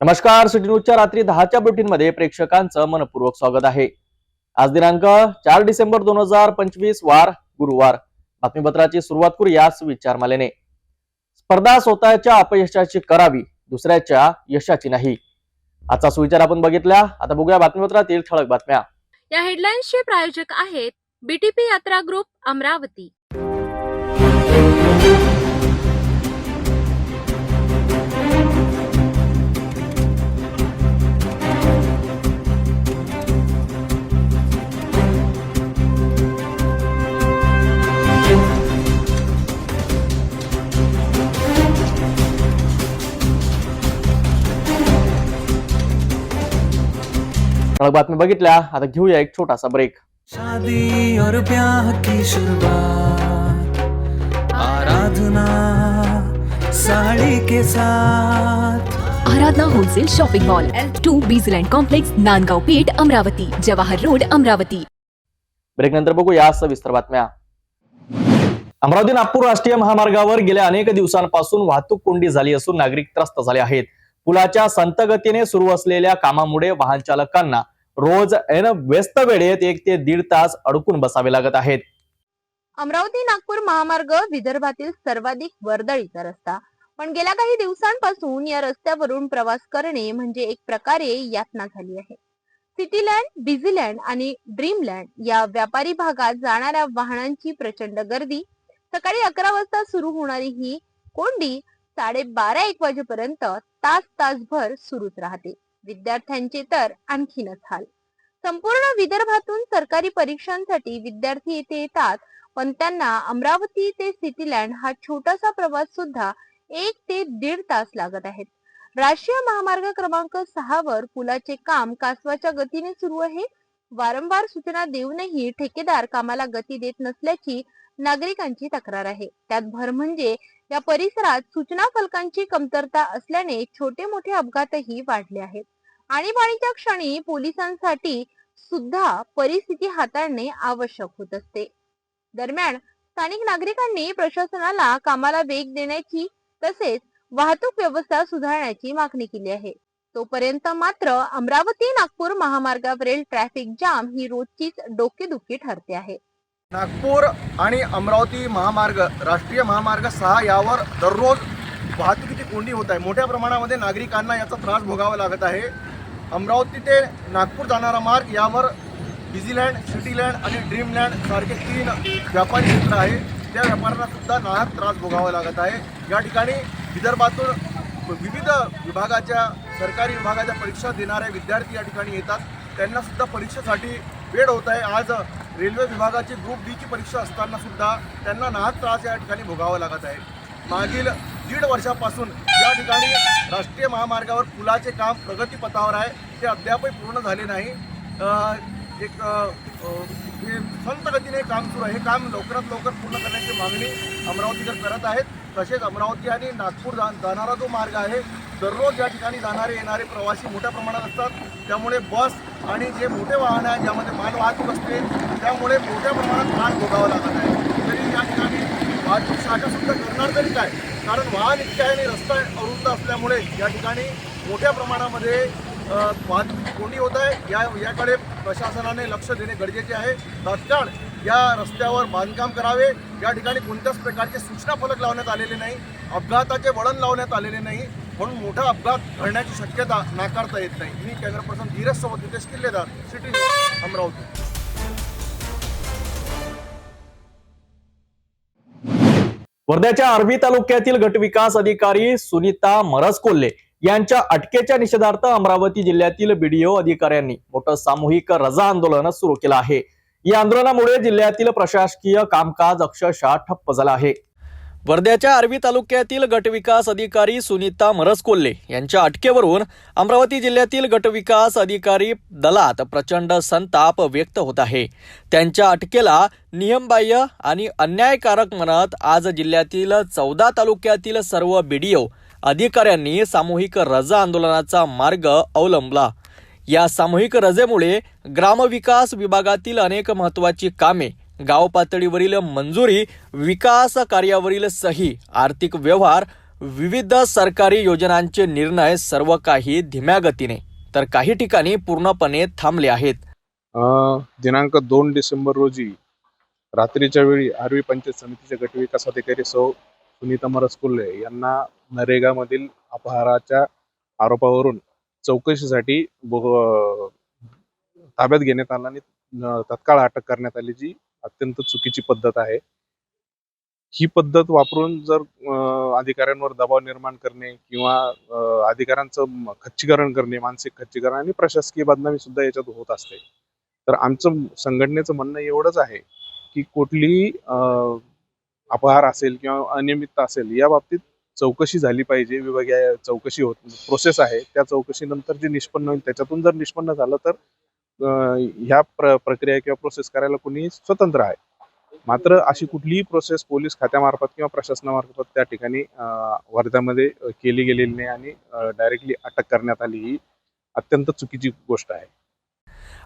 नमस्कार, सिटी न्यूजच्या रात्री 10च्या बुलेटिनमध्ये प्रेक्षकांचं मनपूर्वक स्वागत आहे। आज दिनांक 4 डिसेंबर 2025 वार गुरुवार। बातमीपत्राची सुरुवात करूया विचारमालेने। स्पर्धा स्वतःच्या अपयशाची करावी, दुसऱ्याच्या यशाची नाही। आजचा सुविचार आपण बघितला। आता बघूया बातमीपत्रातील ठळक बातम्या। या हेडलाईन्सचे प्रायोजक आहेत बीटीपी यात्रा ग्रुप अमरावती। ठळक बातमी बघितल्या। आता घेऊया एक छोटासा ब्रेक। शादी और ब्याह की शुरुआत आराधना साड़ी के साथ। Aradhana wholesale shopping mall L2 Bijland complex, Nandgaon Peth, Amravati, Jawahar road, Amravati. Break नंतर बघूया सविस्तर बातम्या। अमरावती नागपूर राष्ट्रीय महामार्गावर गेल्या अनेक दिवसांपासून वाहतूक कोंडी झाली असून नागरिक त्रस्त झाले आहेत। पुलाच्या संत गतीने सुरू असलेल्या कामामुळे वाहन चालकांना रोज व्यस्त वेळेत 1 ते 1.5 तास अडकून बसावे लागत आहेत। अमरावती नागपूर महामार्ग विदर्भातील सर्वाधिक वर्दळीचा रस्ता, पण गेल्या काही दिवसांपासून या रस्त्यावरून प्रवास करणे म्हणजे एक प्रकारे यातना झाली आहे। सिटीलँड, बिझीलँड आणि ड्रीमलँड या व्यापारी भागात जाणाऱ्या वाहनांची प्रचंड गर्दी, सकाळी 11 वाजता सुरू होणारी ही कोंडी 12:30-1 वाजेपर्यंत तासभर सुरूच राहते। विद्यार्थ्यांचे तर आणखीनच हाल। संपूर्ण विदर्भातून सरकारी परीक्षांसाठी विद्यार्थी येथे येतात, पण त्यांना अमरावती ते सिटीलँड हा छोटासा प्रवास सुद्धा 1 ते 1.5 तास लागत आहेत। राष्ट्रीय महामार्ग क्रमांक 6 वर पुलाचे काम कासवाच्या गतीने सुरू आहे। वारंवार सूचना देऊनही ठेकेदार कामाला गती देत नसल्याची नागरिकांची तक्रार आहे। त्यात भर म्हणजे या परिसरात सूचना फलकांची कमतरता असल्याने छोटे मोठे अपघातही वाढले आहेत। आणीबाणीच्या क्षणी पोलिसांसाठी सुद्धा परिस्थिती हाताळणे आवश्यक होत असते। दरम्यान स्थानिक नागरिकांनी प्रशासनाला कामाला वेग देण्याची तसेच वाहतूक व्यवस्था सुधारण्याची मागणी केली आहे। तोपर्यंत मात्र अमरावती नागपूर महामार्गावरील ट्रॅफिक जाम ही रोजचीच डोकेदुखी ठरते आहे। नागपूर आणि अमरावती महामार्ग, राष्ट्रीय महामार्ग 6 यावर दररोज वाहतुकीची कोंडी होत आहे। मोठ्या प्रमाणामध्ये नागरिकांना याचा त्रास भोगावा लागत आहे। अमरावती ते नागपूर जाणारा मार्ग यावर बिझीलँड, सिटीलँड आणि ड्रीमलँड सारखे 3 व्यापारी क्षेत्र आहे। त्या व्यापाऱ्यांना सुद्धा नाहक त्रास भोगावा लागत आहे। या ठिकाणी विदर्भातून विविध विभागाच्या, सरकारी विभागाच्या परीक्षा देणारे विद्यार्थी या ठिकाणी येतात। त्यांना सुद्धा परीक्षेसाठी वेळ होत आहे। आज रेल्वे विभागाची ग्रुप बी ची परीक्षा असताना सुद्धा त्यांना नाहक त्रास या ठिकाणी भोगावा लागत आहे। मागील 1.5 वर्षापासून या ठिकाणी राष्ट्रीय महामार्गावर पुलाचे काम प्रगतीपथावर आहे, ते अद्यापही पूर्ण झाले नाही। हे संत गतीने काम सुरू आहे। हे काम लवकरात लवकर पूर्ण करण्याची मागणी अमरावतीकर करत आहेत। तसेच अमरावती आणि नागपूर जाणारा जो मार्ग आहे, दररोज या ठिकाणी जाणारे येणारे प्रवासी मोठ्या प्रमाणात असतात। त्यामुळे बस आणि जे मोठे वाहन आहे ज्यामध्ये माल वाहतूक असते, त्यामुळे मोठ्या प्रमाणात त्रास भोगावा लागत आहे। तरी या ठिकाणी वाहतूक शाखा सुद्धा करणार तरी काय, कारण वाहन इतके आहे आणि रस्ता अरुंद असल्यामुळे या ठिकाणी मोठ्या प्रमाणामध्ये वाहतूक कोंडी होत आहे। याकडे प्रशासनाने लक्ष देणे गरजेचे आहे। तात्काळ या रस्त्यावर बांधकाम करावे। या ठिकाणी कोणत्याच प्रकारचे सूचना फलक लावण्यात आलेले नाही, अपघाताचे वळण लावण्यात आलेले नाही, म्हणून मोठा अपघात घडण्याची शक्यता नाकारता येत नाही। मी कॅमेरा पर्सन धीरज सोबत नितेश किल्लेदार, सिटी न्यूज, अमरावती। वर्ध्याच्या आर्वी तालुक्यातील गटविकास अधिकारी सुनीता मरसकोल्हे यांच्या अटकेच्या निषेधार्थ अमरावती जिल्ह्यातील बीडीओ अधिकाऱ्यांनी मोठं सामूहिक रजा आंदोलन सुरू केलं आहे। या आंदोलनामुळे जिल्ह्यातील प्रशासकीय कामकाज अक्षरशः ठप्प झालं आहे। वर्ध्याच्या आर्वी तालुक्यातील गटविकास अधिकारी सुनीता मरसकोल्हे यांच्या अटकेवरून अमरावती जिल्ह्यातील गटविकास अधिकारी दलात प्रचंड संताप व्यक्त होत आहे। त्यांच्या अटकेला नियमबाह्य आणि अन्यायकारक म्हणत आज जिल्ह्यातील 14 तालुक्यातील सर्व बीडीओ अधिकाऱ्यांनी सामूहिक रजा आंदोलनाचा मार्ग अवलंबला। या सामूहिक रजेमुळे ग्रामविकास विभागातील अनेक महत्त्वाची कामे, गाव पातळीवरील मंजुरी, विकास कार्यावरील सही, आर्थिक व्यवहार, विविध सरकारी योजनांचे निर्णय सर्व काही धीम्या गतीने तर काही ठिकाणी पूर्णपणे थांबले आहेत. दिनांक 2 डिसेंबर रोजी रात्रीच्या वेळी आर्वी पंचायत समितीचे गटविकास अधिकारी सौ सुनीता मरसकोल्हे यांना नरेगामधील अपहाराच्या आरोपावरून चौकशीसाठी ताब्यात घेण्यात आला आणि तत्काळ अटक करण्यात आली, जी अत्यंत चुकीची पद्धत आहे. ही पद्धत वापरून जर अधिकाऱ्यांवर दबाव निर्माण करणे किंवा अधिकाऱ्यांचं खच्चीकरण करणे, मानसिक खच्चीकरण आणि प्रशासकीय बदनामी सुद्धा याच्यात होत असते. तर आमचं संघटनेचं म्हणणं एवढंच आहे की कुठलीही अपहार असेल किंवा अनियमितता असेल या बाबतीत चौकशी झाली पाहिजे. विभागीय चौकशी प्रोसेस आहे, त्या चौकशीनंतर जे निष्पन्न होईल त्याच्यातून जर निष्पन्न झालं तर ह्या प्रक्रिया किंवा प्रोसेस करायला कोणी स्वतंत्र आहे. मात्र अशी कुठलीही प्रोसेस पोलीस खात्यामार्फत किंवा प्रशासनामार्फत त्या ठिकाणी वर्ध्यामध्ये केली गेलेली नाही आणि डायरेक्टली अटक करण्यात आली, ही अत्यंत चुकीची गोष्ट आहे.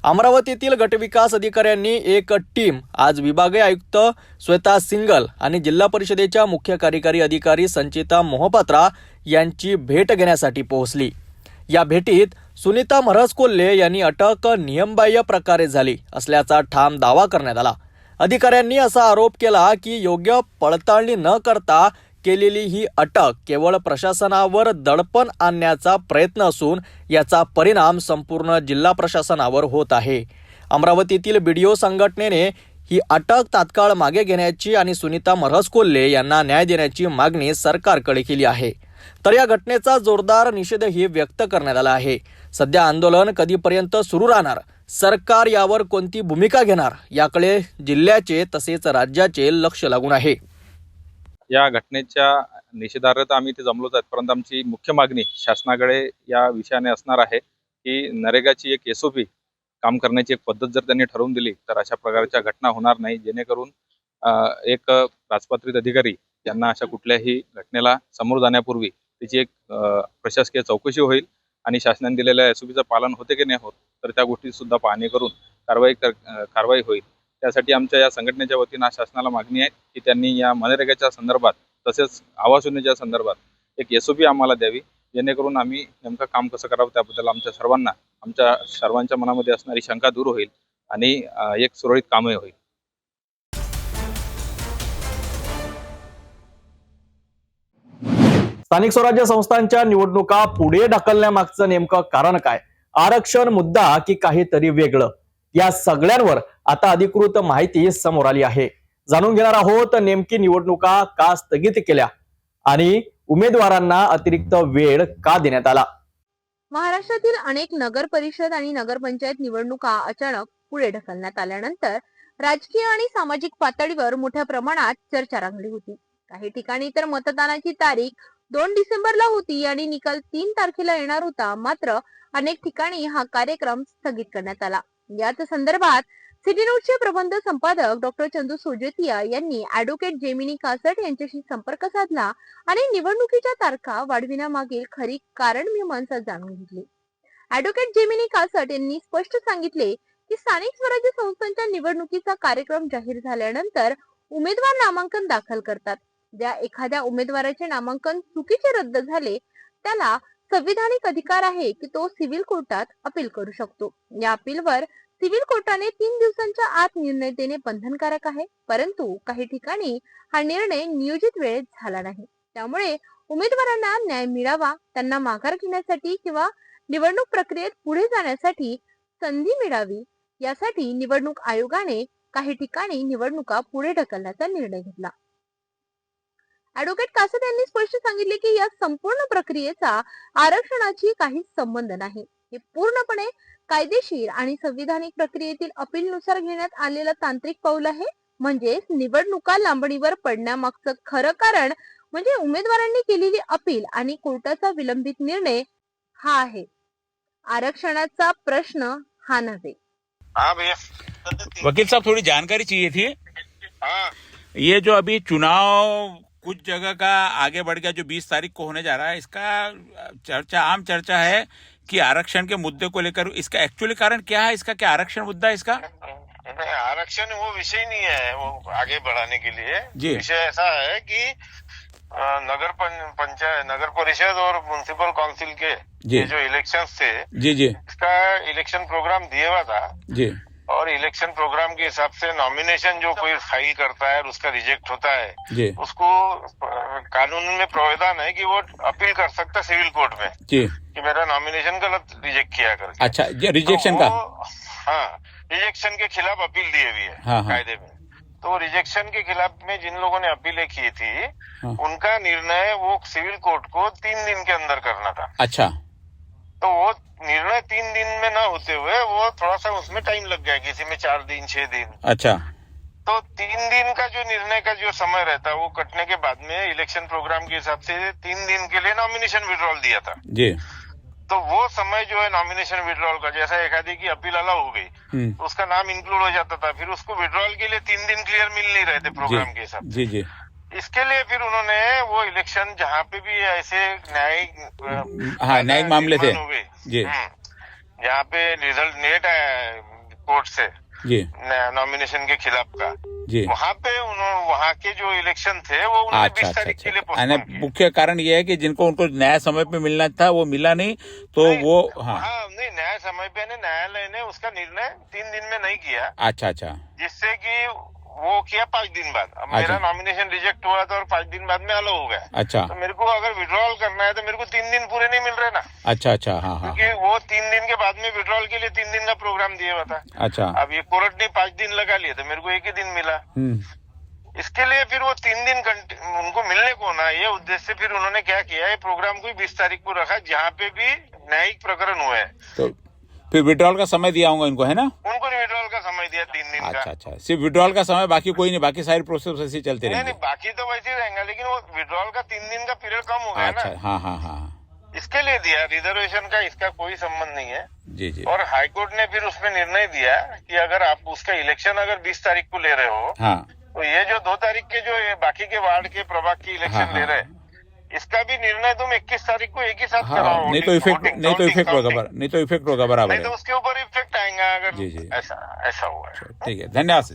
अमरावतीतील गटविकास अधिकाऱ्यांनी एक टीम आज विभागीय आयुक्त श्वेता सिंगल आणि जिल्हा परिषदेच्या मुख्य कार्यकारी अधिकारी संचिता मोहपात्रा यांची भेट घेण्यासाठी पोहोचली. या भेटीत सुनीता मरसकोल्हे यांनी अटक नियमबाह्य प्रकारे झाली असल्याचा ठाम दावा करण्यात आला. अधिकाऱ्यांनी असा आरोप केला की योग्य पडताळणी न करता केलेली ही अटक केवळ प्रशासनावर दडपण आणण्याचा प्रयत्न असून याचा परिणाम संपूर्ण जिल्हा प्रशासनावर होत आहे. अमरावतीतील बीडीओ संघटनेने ही अटक तात्काळ मागे घेण्याची आणि सुनीता मरसकोल्हे यांना न्याय देण्याची मागणी सरकारकडे केली आहे. तर या घटनेचा जोरदार निषेधही व्यक्त करण्यात आला आहे. सध्या आंदोलन कधीपर्यंत सुरू राहणार, सरकार यावर कोणती भूमिका घेणार याकडे जिल्ह्याचे तसेच राज्याचे लक्ष लागून आहे. या घटनेच्या निषेधार्थ आम्ही इथे जमलोच आहेत, परंतु आमची मुख्य मागणी शासनाकडे या विषयाने असणार आहे की नरेगाची एक SOP काम करण्याची एक पद्धत जर त्यांनी ठरवून दिली तर अशा प्रकारच्या घटना होणार नाही, जेणेकरून एक राजपत्रित अधिकारी यांना अशा कुठल्याही घटनेला समोर जाण्यापूर्वी त्याची एक प्रशासकीय चौकशी होईल आणि शासनाने दिलेल्या SOPचं पालन होते की नाही होत तर त्या गोष्टी सुद्धा पाहणी करून कारवाई होईल. त्यासाठी आमच्या या संघटनेच्या वतीनं शासनाला मागणी आहे की त्यांनी या मनरेगाच्या संदर्भात तसेच आवास योजनेच्या संदर्भात एक SOP आम्हाला द्यावी, जेणेकरून आम्ही नेमकं काम कसं करावं त्याबद्दल आमच्या सर्वांच्या मनामध्ये असणारी शंका दूर होईल आणि एक सुरळीत कामही होईल. स्थानिक स्वराज्य संस्थांच्या निवडणुका पुढे ढकलण्यामागचं नेमकं कारण काय? आरक्षण मुद्दा की काहीतरी वेगळं? या सगळ्यांवर आता अधिकृत माहिती समोर आली आहे. जाणून घेणार आहोत नेमकी निवडणुका का स्थगित केल्या आणि उमेदवारांना अतिरिक्त वेळ का देण्यात आला. महाराष्ट्रातील अनेक नगर परिषद आणि नगरपंचायत निवडणुका अचानक पुढे ढकलण्यात आल्यानंतर राजकीय आणि सामाजिक पातळीवर मोठ्या प्रमाणात चर्चा रंगली होती. काही ठिकाणी तर मतदानाची तारीख 2 डिसेंबरला होती आणि निकाल 3 तारखेला येणार होता. मात्र अनेक ठिकाणी हा कार्यक्रम स्थगित करण्यात आला. याच संदर्भात सिटी न्यूजचे प्रबंध संपादक डॉक्टर चंदू सोजतिया यांनी ऍडव्होकेट जेमिनी कासट यांच्याशी संपर्क साधला आणि निवडणुकीच्या तारखा वाढविण्यामागील खरी कारण मीमांसा जाणून घेतली. ऍडव्होकेट जेमिनी कासट यांनी स्पष्ट सांगितले की स्थानिक स्वराज्य संस्थांच्या निवडणुकीचा कार्यक्रम जाहीर झाल्यानंतर उमेदवार नामांकन दाखल करतात. ज्या एखाद्या उमेदवाराचे नामांकन चुकीचे रद्द झाले त्याला संविधानिक अधिकार आहे की तो सिव्हिल कोर्टात अपील करू शकतो. या अपीलवर सिव्हिल कोर्टाने 3 दिवसांच्या आत निर्णय देणे बंधनकारक आहे. परंतु काही ठिकाणी हा निर्णय नियोजित वेळेत झाला नाही. त्यामुळे उमेदवारांना न्याय मिळावा, त्यांना माघार घेण्यासाठी किंवा निवडणूक प्रक्रियेत पुढे जाण्यासाठी संधी मिळावी यासाठी निवडणूक आयोगाने काही ठिकाणी निवडणुका पुढे ढकलण्याचा निर्णय घेतला. ऍडव्होकेट कासट यांनी स्पष्ट सांगितले की या संपूर्ण प्रक्रियेचा आरक्षणाची काही संबंध नाही. हे पूर्णपणे कायदेशीर आणि संविधानिक प्रक्रियेतील अपीलनुसार घेण्यात आलेलं तांत्रिक पाऊल आहे. म्हणजे निवडणुका लांबणीवर पडण्यामागचं खरं कारण म्हणजे उमेदवारांनी केलेली अपील आणि कोर्टाचा विलंबित निर्णय हा आहे. आरक्षणाचा प्रश्न हा नव्हे. हाँ भैया, वकील साहब थोड़ी जानकारी चाहिए थी. हाँ ये जो अभी चुनाव कुछ जगह का आगे बढ़ गया जो 20 तारीख को होने जा रहा है, इसका आम चर्चा है कि आरक्षण के मुद्दे को लेकर इसका एक्चुअली कारण क्या है? इसका क्या आरक्षण मुद्दा है इसका? नहीं, आरक्षण वो विषय नहीं है वो आगे बढ़ाने के लिए. जी. विषय ऐसा है कि पंचायत, नगर परिषद और म्युनिसिपल काउंसिल के जी ये जो इलेक्शंस थे, जी जी इसका इलेक्शन प्रोग्राम दिया हुआ था। जी और इलेक्शन प्रोग्राम के हिसाब से नॉमिनेशन जो कोई फाइल करता है और उसका रिजेक्ट होता है, जी उसको कानून में प्रावधान है कि वो अपील कर सकता है सिविल कोर्ट में जी। कि मेरा नॉमिनेशन गलत रिजेक्ट किया करके। अच्छा, ये रिजेक्शन तो का। वो- हाँ, रिजेक्शन के खिलाफ अपील दी हुई है हाँ, हाँ। कायदे में। तो रिजेक्शन के खिलाफ में जिन लोगों ने अपीलें की थी, हाँ। उनका निर्णय वो सिविल कोर्ट को 3 दिन के अंदर करना था। अच्छा तो वो निर्णय 3 दिन में न होते हुए वो थोड़ा सा उसमें टाइम लग गया, किसी में 4 दिन 6 दिन। अच्छा तो 3 दिन का जो निर्णय का जो समय रहता है वो कटने के बाद में इलेक्शन प्रोग्राम के हिसाब से 3 दिन के लिए नॉमिनेशन विड्रॉल दिया था। जी। तो वो समय जो है नॉमिनेशन विड्रॉल का, जैसा एकाधी की अपील अलाउ हो गई तो उसका नाम इंक्लूड हो जाता था, फिर उसको विड्रॉल के लिए 3 दिन क्लियर मिल नहीं रहे थे प्रोग्राम के हिसाब जी जी। से। इसके लिए फिर उन्होंने वो इलेक्शन जहाँ पे भी ऐसे न्यायिक हाँ, न्यायिक मामले थे। निर्माण हो गए, जी जहाँ पे रिजल्ट नेट आया कोर्ट से जी नॉमिनेशन के खिलाफ का, जी। वहाँ पे उन्होंने वहाँ के जो इलेक्शन थे वो उन्होंने अच्छा 20 अच्छा तारीख के लिए अच्छा। यानी पोस्टपोन किए। मुख्य कारण ये है कि जिनको उनको न्याय समय पे मिलना था वो मिला नहीं, तो नहीं, वो हाँ। नहीं, न्याय समय पे न्यायालय ने उसका निर्णय 3 दिन में नहीं किया, अच्छा अच्छा जिससे कि वो किया 5 दिन बाद। अब मेरा अच्छा। नॉमिनेशन रिजेक्ट हुआ था और 5 दिन बाद में अलाउ हो गया। अच्छा तो मेरे को अगर विड्रॉल करना है तो मेरे को 3 दिन पूरे नहीं मिल रहे ना, अच्छा अच्छा। हाँ हाँ क्योंकि वो 3 दिन के बाद में विड्रॉल के लिए 3 दिन का प्रोग्राम दिया हुआ था। अच्छा। अब ये कोर्ट ने 5 दिन लगा लिए तो मेरे को 1 ही दिन मिला। इसके लिए फिर वो 3 दिन उनको मिलने को ना, ये उद्देश्य से फिर उन्होंने क्या किया, ये प्रोग्राम को 20 तारीख को रखा जहाँ पे भी न्यायिक प्रकरण हुए हैं। तो फिर विड्रॉल का समय दिया होगा इनको, है ना? उनको विड्रॉल का समय दिया 3 दिन अच्छा का। अच्छा, सिर्फ विड्रॉल का समय, बाकी कोई नहीं, बाकी सारी प्रोसेस ऐसे ही चलते नहीं रहेंगे। नहीं, बाकी तो वैसे ही रहेंगे, लेकिन वो विड्रॉल का 3 दिन का पीरियड कम हो गया अच्छा ना, हाँ हाँ हाँ इसके लिए दिया। रिजर्वेशन का इसका कोई संबंध नहीं है। जी जी। और हाईकोर्ट ने फिर उसमें निर्णय दिया कि अगर आप उसका इलेक्शन अगर 20 तारीख को ले रहे हो, हाँ तो ये जो 2 तारीख के जो ये बाकी के वार्ड के प्रभाग की हाँ इलेक्शन ले हाँ रहे हैं, इसका भी निर्णय तुम 21 तारीख को एक ही साथ हाँ। कराओ। नहीं तो इफेक्ट होगा बराबर नहीं तो है। उसके ऊपर इफेक्ट आएगा अगर जी, जी। ऐसा हुआ है। ठीक है, धन्यवाद सर।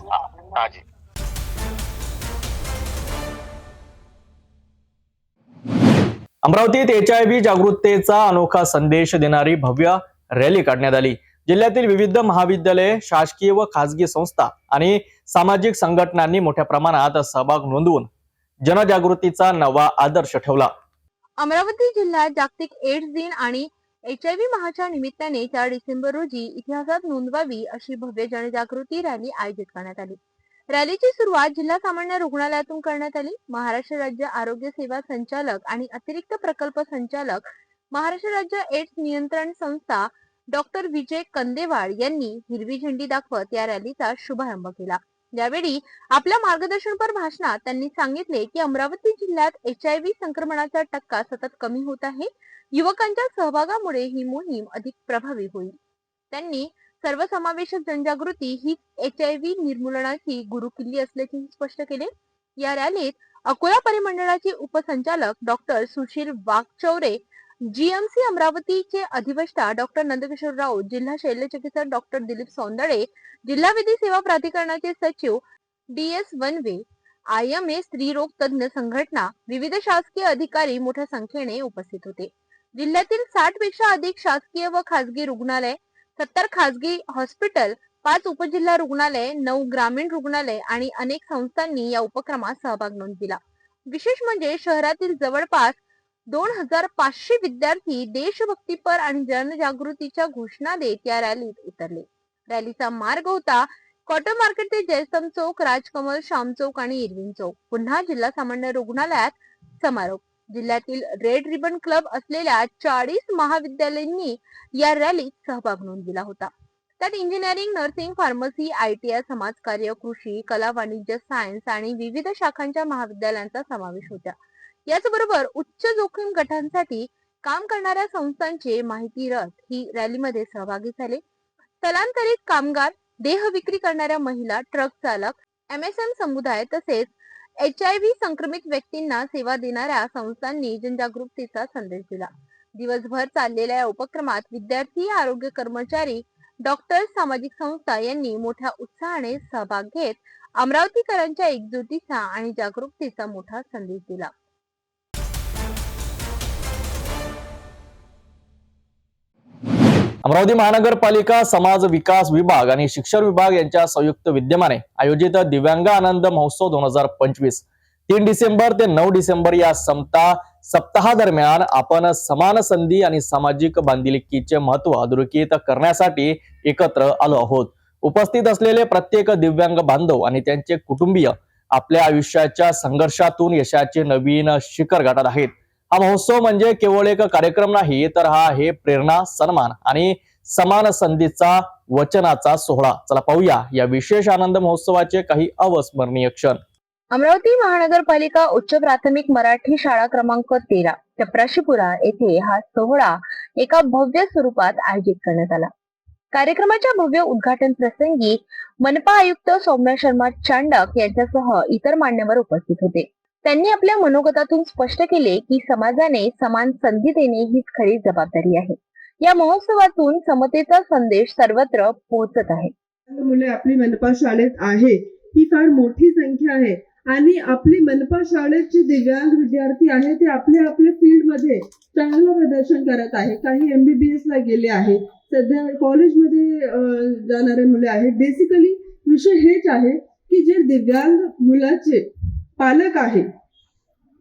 हाँ जी। अमरावतीत HIV जागरूकतेचा अनोखा संदेश देणारी भव्य रॅली काढण्यात आली। जिल्ह्यातील विविध महाविद्यालये, शासकीय व खासगी संस्था आणि सामाजिक संघटनांनी मोठ्या प्रमाणात सहभाग नोंदवून जनजागृतीचा नवा आदर्श ठेवला। अमरावती जिल्ह्यात जागतिक एड्स दिन आणि HIV माहाच्या निमित्ताने 4 डिसेंबर रोजी इतिहासात नोंदवावी अशी भव्य जनजागृती रॅली आयोजित करण्यात आली। रॅलीची सुरुवात जिल्हा सामान्य रुग्णालयातून करण्यात आली। महाराष्ट्र राज्य आरोग्य सेवा संचालक आणि अतिरिक्त प्रकल्प संचालक, महाराष्ट्र राज्य एड्स नियंत्रण संस्था डॉक्टर विजय कंदेवाड यांनी हिरवी झेंडी दाखवत या रॅलीचा शुभारंभ केला। यावेळी आपल्या मार्गदर्शनपर भाषणात त्यांनी सांगितले की अमरावती जिल्ह्यात HIV संक्रमणाचा टक्का सतत कमी होत आहे। युवकांच्या सहभागामुळे ही मोहीम अधिक प्रभावी होईल। त्यांनी सर्वसमावेशक जनजागृती ही HIV निर्मूलनाची गुरुकिल्ली असल्याचे स्पष्ट केले। या रॅलीत अकोला परिमंडळाचे उपसंचालक डॉक्टर सुशील वाघचौरे, GMC अमरावतीचे अधिवक्ता डॉक्टर नंदकिशोर राऊत, जिल्हा शल्यचिकित्सक डॉक्टर दिलीप सौंदळे, जिल्हा विधी सेवा प्राधिकरणाचे सचिव DS वनवे, IMA स्त्रीरोग तज्ञ संघटना, विविध शासकीय अधिकारी मोठ्या संख्येने उपस्थित होते। जिल्ह्यातील 60 पेक्षा अधिक शासकीय व खासगी रुग्णालय, 70 खासगी हॉस्पिटल, 5 उपजिल्हा रुग्णालय, 9 ग्रामीण रुग्णालय आणि अनेक संस्थांनी या उपक्रमात सहभाग नोंदविला। विशेष म्हणजे शहरातील जवळपास 2500 विद्यार्थी देशभक्तीपर आणि जनजागृतीच्या घोषणा देत या रॅलीत उतरले। रॅलीचा मार्ग होता कॉटन मार्केट ते जयस्तंभ चौक, राजकमल, श्याम चौक आणि इरविन चौक, पुन्हा जिल्हा सामान्य रुग्णालयात समारोप। जिल्ह्यातील रेड रिबन क्लब असलेल्या 40 महाविद्यालयांनी या रॅलीत सहभाग नोंदविला होता। त्यात इंजिनिअरिंग, नर्सिंग, फार्मसी, ITI, समाजकार्य, कृषी, कला, वाणिज्य, सायन्स आणि विविध शाखांच्या महाविद्यालयांचा समावेश होता। याचबरोबर उच्च जोखीम गटांसाठी काम करणाऱ्या संस्थांचे माहिती रथ ही रॅलीमध्ये सहभागी झाले। स्थलांतरित कामगार, देह विक्री करणाऱ्या महिला, ट्रक चालक, MSM समुदाय तसेच HIV संक्रमित व्यक्तींना सेवा देणाऱ्या संस्थांनी जनजागृतीचा संदेश दिला। दिवसभर चाललेल्या या उपक्रमात विद्यार्थी, आरोग्य कर्मचारी, डॉक्टर, सामाजिक संस्था यांनी मोठ्या उत्साहाने सहभाग घेत अमरावतीकरांच्या एकजुटीचा आणि जागरूकतेचा मोठा संदेश दिला। अमरावती महानगरपालिका समाज विकास विभाग आणि शिक्षण विभाग यांच्या संयुक्त विद्यमाने आयोजित दिव्यांग आनंद महोत्सव 2025 3 डिसेंबर ते 9 डिसेंबर या सप्ताहादरम्यान आपण समान संधी आणि सामाजिक बांधिलकीचे महत्त्व अधोरेखित करण्यासाठी एकत्र आलो आहोत. उपस्थित असलेले प्रत्येक दिव्यांग बांधव आणि त्यांचे कुटुंबीय आपल्या आयुष्याच्या संघर्षातून यशाचे नवीन शिखर गाठत आहेत. हा महोत्सव म्हणजे केवळ एक कार्यक्रम नाही, तर हा आहे प्रेरणा, सन्मान आणि समान संधीचा वचनाचा सोहळा. चला पाहूया या विशेष आनंद महोत्सवाचे काही अविस्मरणीय क्षण. अमरावती महानगरपालिका उच्च प्राथमिक मराठी शाळा क्रमांक 13 चपराशीपुरा येथे हा सोहळा एका भव्य स्वरूपात आयोजित करण्यात आला. कार्यक्रमाच्या भव्य उद्घाटन प्रसंगी मनपा आयुक्त सौम्या शर्मा चांडक यांच्यासह इतर मान्यवर उपस्थित होते. त्यांनी आपल्या मनोगतातून स्पष्ट केले की समाजाने समान संधी देणे हीच खरी जबाबदारी आहे. या महोत्सवातून समतेचा संदेश सर्वत्र पोहोचत आहे. मुले आपली मनपा शाळेत आहे ही फार मोठी संख्या आहे आणि आपली मनपा शाळेचे दिव्यांग विद्यार्थी आहे ते आपल्या फील्ड मध्ये चांगलं प्रदर्शन करत आहे. काही MBBS ला गेले आहे, सध्या कॉलेजमध्ये जाणारे मुले आहेत. बेसिकली विषय हेच आहे की जे दिव्यांग मुलाचे पालक आहेत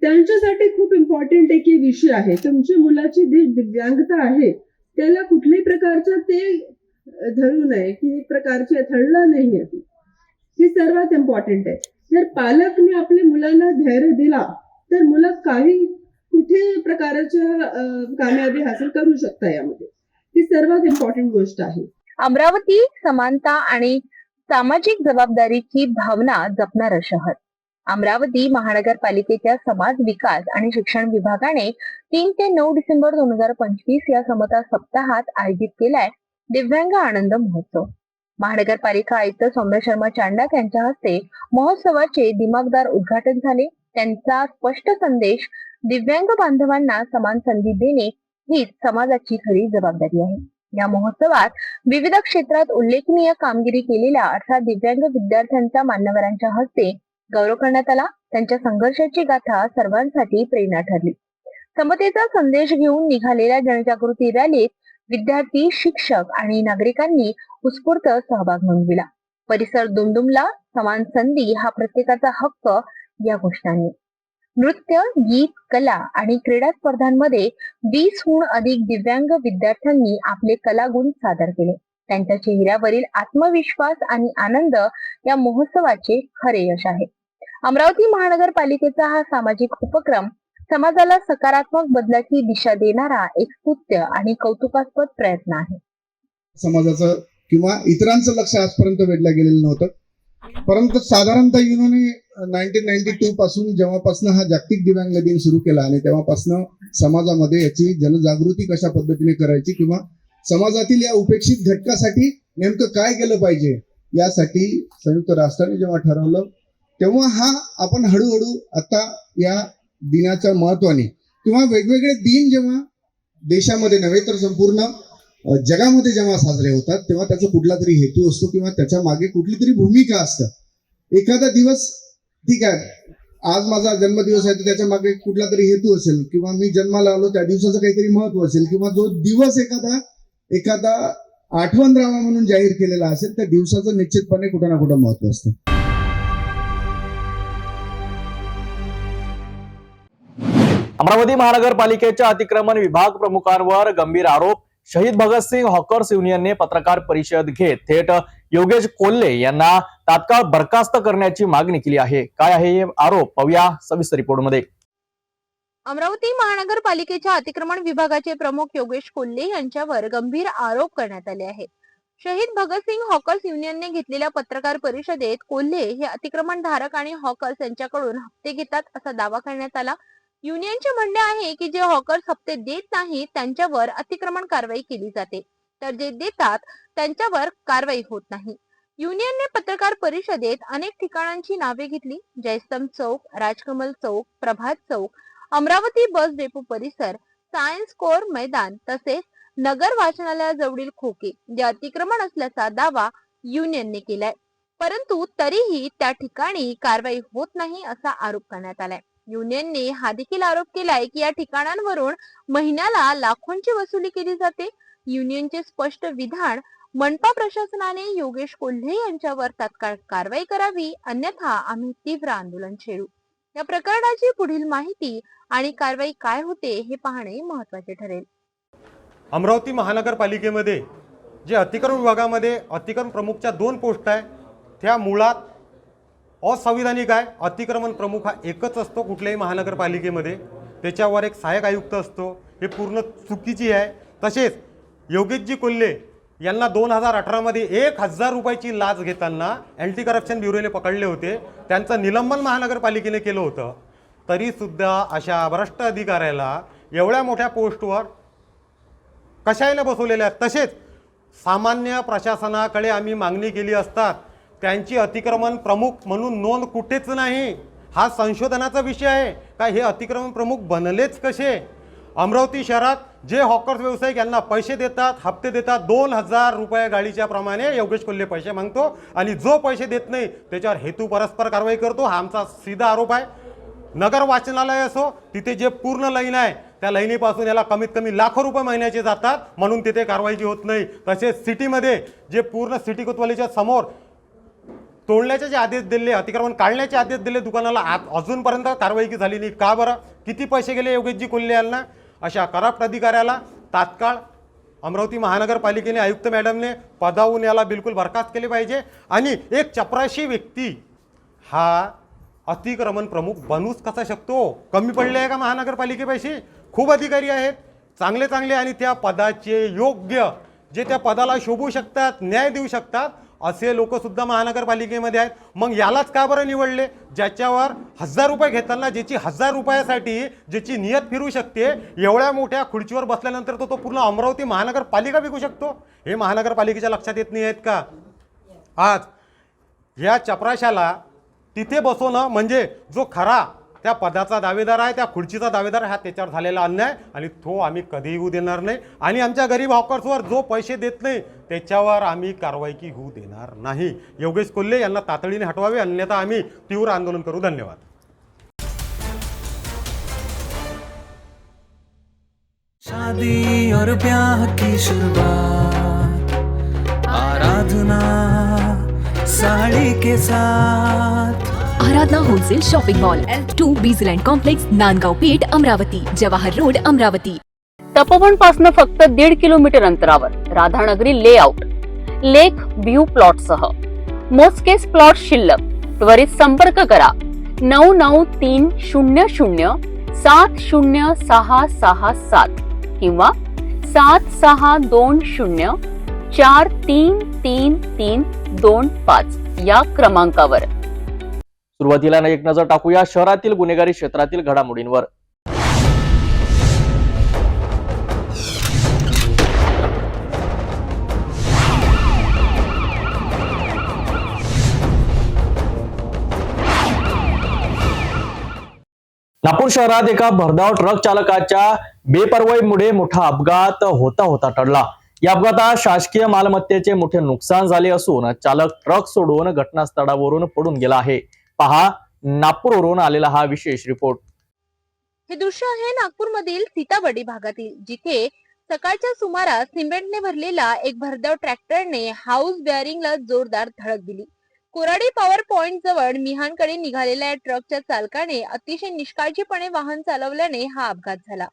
त्यांच्यासाठी खूप इम्पॉर्टंट एक विषय आहे. तुमच्या मुलाची जी दिव्यांगता आहे त्याला कुठल्याही प्रकारचं ते धरू नये की एक प्रकारचे थळला नाही आहे. हे सर्वात इम्पॉर्टंट आहे. जर पालकने आपल्या मुलांना धैर्य दिला तर मुलं काही कुठे प्रकारच्या कामयाबी हासिल करू शकता. यामध्ये ही सर्वात इम्पॉर्टंट गोष्ट आहे. अमरावती समानता आणि सामाजिक जबाबदारीची भावना जपणारं शहर. अमरावती महानगरपालिकेच्या समाज विकास आणि शिक्षण विभागाने 3 ते 9 डिसेंबर 2025 या समता सप्ताहात आयोजित केलाय दिव्यांग आनंद महोत्सव. महानगरपालिका आयुक्त सौम्य शर्मा चांडक यांच्या हस्ते महोत्सवाचे दिमागदार उद्घाटन झाले. त्यांचा स्पष्ट संदेश दिव्यांग बांधवांना समान संधी देणे हीच समाजाची खरी जबाबदारी आहे. या महोत्सवात विविध क्षेत्रात उल्लेखनीय कामगिरी केलेल्या 18 दिव्यांग विद्यार्थ्यांचा मान्यवरांच्या हस्ते गौरव करण्यात आला. त्यांच्या संघर्षाची गाथा सर्वांसाठी प्रेरणा ठरली. समतेचा संदेश घेऊन निघालेल्या जनजागृती रॅलीत विद्यार्थी, शिक्षक आणि नागरिकांनी उत्स्फूर्त सहभाग नोंदविला. परिसर दुमदुमला. समान संधी हा प्रत्येकाचा हक्क या घोषणांनी नृत्य, गीत, कला आणि क्रीडा स्पर्धांमध्ये 20हून अधिक दिव्यांग विद्यार्थ्यांनी आपले कलागुण सादर केले. त्यांच्या चेहऱ्यावरील आत्मविश्वास आणि आनंद या महोत्सवाचे खरे यश आहे. अमरावती महानगरपालिकेचा हा सामाजिक उपक्रम समाजाला सकारात्मक बदलाची दिशा देणारा एक स्तुत्य आणि कौतुकास्पद प्रयत्न आहे. समाजाचं किंवा इतरांचं लक्ष आजपर्यंत वेधलं गेलेलं नव्हतं, परंतु साधारणतः युनोने 1992 पासून जेव्हापासून हा जागतिक दिव्यांग दिन सुरू केला आणि तेव्हापासून समाजामध्ये याची जनजागृती कशा पद्धतीने करायची किंवा समाजातील या उपेक्षित घटकासाठी नेमकं काय केलं पाहिजे यासाठी संयुक्त राष्ट्राने जेव्हा ठरवलं तेव्हा हा आपण हळूहळू आता या दिनाच्या महत्वाने किंवा वेगवेगळे दिन जेव्हा देशामध्ये नव्हे तर संपूर्ण जगामध्ये जेव्हा साजरे होतात तेव्हा त्याचा कुठला तरी हेतू असतो किंवा त्याच्या मागे कुठली तरी भूमिका असतं. एखादा दिवस ठीक आहे, आज माझा जन्मदिवस आहे तर त्याच्या मागे कुठला तरी हेतू असेल किंवा मी जन्माला आलो त्या दिवसाचं काहीतरी महत्व असेल किंवा जो दिवस एखादा आठवण राहावा म्हणून जाहीर केलेला असेल त्या दिवसाचं निश्चितपणे कुठं ना कुठं महत्व असतं. अमरावती महानगरपालिकेच्या अतिक्रमण विभाग प्रमुखांवर गंभीर आरोप. शहीद भगतसिंग हॉकर्स युनियनने पत्रकार परिषद घेत थेट योगेश कोल्हे यांना तात्काळ बरखास्त करण्याची मागणी केली आहे. काय आहे हे आरोप, पाहूया सविस्तर रिपोर्टमध्ये. अमरावती महानगरपालिकेच्या अतिक्रमण विभागाचे प्रमुख योगेश कोल्हे यांच्यावर गंभीर आरोप करण्यात आले आहेत. शहीद भगतसिंग हॉकर्स युनियनने घेतलेल्या पत्रकार परिषदेत कोल्हे हे अतिक्रमण धारक आणि हॉकर्स यांच्याकडून हप्ते घेतात असा दावा करण्यात आला. युनियनचे म्हणणे आहे की जे हॉकर्स हप्ते देत नाहीत त्यांच्यावर अतिक्रमण कारवाई केली जाते, तर जे देतात त्यांच्यावर कारवाई होत नाही. युनियनने पत्रकार परिषदेत अनेक ठिकाणांची नावे घेतली. जयस्तंभ चौक, राजकमल चौक, प्रभात चौक, अमरावती बस डेपो परिसर, सायन्स कोर मैदान तसेच नगर वाचनालयाजवळील खोके जे अतिक्रमण असल्याचा दावा युनियनने केलाय. परंतु तरीही त्या ठिकाणी कारवाई होत नाही असा आरोप करण्यात आलाय. युनियनने हा देखील आरोप केलाय की या ठिकाणांवरून महिन्याला लाखोंची वसुली केली जाते. युनियनचे स्पष्ट विधान, मनपा प्रशासनाने योगेश कोल्हे यांच्यावर तात्काळ कारवाई करावी, अन्यथा आम्ही तीव्र आंदोलन छेडू. या प्रकरणाची पुढील माहिती आणि कारवाई काय होते हे पाहणे महत्त्वाचे ठरेल. अमरावती महानगरपालिकेमध्ये जे अतिक्रमण विभागामध्ये अतिक्रमण प्रमुखच्या 2 पोस्ट आहे त्या मुळात असंविधानिक आहे. अतिक्रमण प्रमुख हा एकच असतो कुठल्याही महानगरपालिकेमध्ये, त्याच्यावर एक सहाय्यक आयुक्त असतो, हे पूर्ण चुकीची आहे. तसेच योगेशजी कोल्हे यांना 2018मध्ये 1000 रुपयाची लाच घेताना अँटी करप्शन ब्युरोने पकडले होते. त्यांचं निलंबन महानगरपालिकेने केलं होतं. तरीसुद्धा अशा भ्रष्ट अधिकाऱ्याला एवढ्या मोठ्या पोस्टवर कशाला बसवलेल्या आहेत. तसेच सामान्य प्रशासनाकडे आम्ही मागणी केली असतात त्यांची अतिक्रमण प्रमुख म्हणून नोंद कुठेच नाही. हा संशोधनाचा विषय आहे का हे अतिक्रमण प्रमुख बनलेच कसे. अमरावती शहरात जे हॉकर्स व्यावसायिक यांना पैसे देतात, हप्ते देतात, 2000 रुपये गाडीच्या प्रमाणे योगेश कोल्हे पैसे मागतो आणि जो पैसे देत नाही त्याच्यावर हेतू परस्पर कारवाई करतो. हा आमचा सीधा आरोप आहे. नगर वाचनालय असो तिथे जे पूर्ण लाईन आहे त्या लाईनीपासून याला कमीत कमी लाखो रुपये महिन्याचे जातात म्हणून तिथे कारवाई होत नाही. तसेच सिटीमध्ये जे पूर्ण सिटी कोतवालीच्या समोर तोडण्याचे जे आदेश दिले, अतिक्रमण काढण्याचे आदेश दिले दुकानाला, अजूनपर्यंत कारवाई झाली नाही. का बरं? किती पैसे गेले योगेशजी कोल्हे यांना? अशा करप्ट अधिकाऱ्याला तात्काळ अमरावती महानगरपालिकेने आयुक्त मॅडमने पदावून याला बिलकुल बरखास्त केले पाहिजे आणि एक चपराशी व्यक्ती हा अतिक्रमण प्रमुख बनूच कसा शकतो? कमी पडले आहे का महानगरपालिकेपाशी? खूप अधिकारी आहेत चांगले चांगले आणि त्या पदाचे योग्य जे त्या पदाला शोभू शकतात, न्याय देऊ शकतात असे लोकसुद्धा महानगरपालिकेमध्ये आहेत. मग यालाच का बरं निवडले? ज्याच्यावर 1000 रुपये घेताना ज्याची 1000 रुपयासाठी ज्याची नियत फिरू शकते, एवढ्या मोठ्या खुर्चीवर बसल्यानंतर तो पूर्ण अमरावती महानगरपालिका विकू शकतो. हे महानगरपालिकेच्या लक्षात येत नाही आहेत का? आज या चपराशाला तिथे बसवणं म्हणजे जो खरा त्या पदाचा दावेदार आहे, त्या खुर्चीचा दावेदार हा त्याच्यावर झालेला अन्याय आणि तो आम्ही कधीही होऊ देणार नाही. आणि आमच्या गरीब हॉकर्सवर जो पैसे देत नाही त्याच्यावर आम्ही कारवाई होऊ देणार नाही. योगेश कोल्हे यांना तातडीने हटवावे, अन्यथा आम्ही तीव्र आंदोलन करू. धन्यवाद. शादी और ब्याह की शुरुआत आराधना साड़ी के साथ. Aradhana wholesale shopping mall L2 Bijland complex Nandgaon Peth Amravati Jawahar road Amravati. Tapovan पासून फक्त 1.5 किलोमीटर अंतरावर Radhanagari layout lake view plot सह मोजकेच प्लॉट शिल्लक. त्वरित संपर्क करा 9930706667 किंवा 7620433325 या क्रमांकावर. सुरुवातीला एक नजर टाकूया शहरातील गुन्हेगारी क्षेत्रातील घडामोडींवर. नागपूर शहरात एका भरधाव ट्रक चालकाच्या बेपर्वाईमुळे मोठा अपघात होता टळला. या अपघातात शासकीय मालमत्तेचे मोठे नुकसान झाले असून चालक ट्रक सोडून घटनास्थळावरून पडून गेला आहे. पहा नागपूरवरून आलेला हा विशेष रिपोर्ट. हे दृश्य आहे नागपूरमधील सीताबर्डी भागातील, जिथे सकाळच्या सुमारास सिमेंटने भरलेला एक भरधाव ट्रॅक्टरने हाऊस बेअरिंगला जोरदार धडक दिली. कोराडी पॉवर पॉइंट जवळ मिहानकडे निघालेल्या ट्रकच्या चालकाने अतिशय निष्काळजीपणे वाहन चालवल्याने हा अपघात झाला.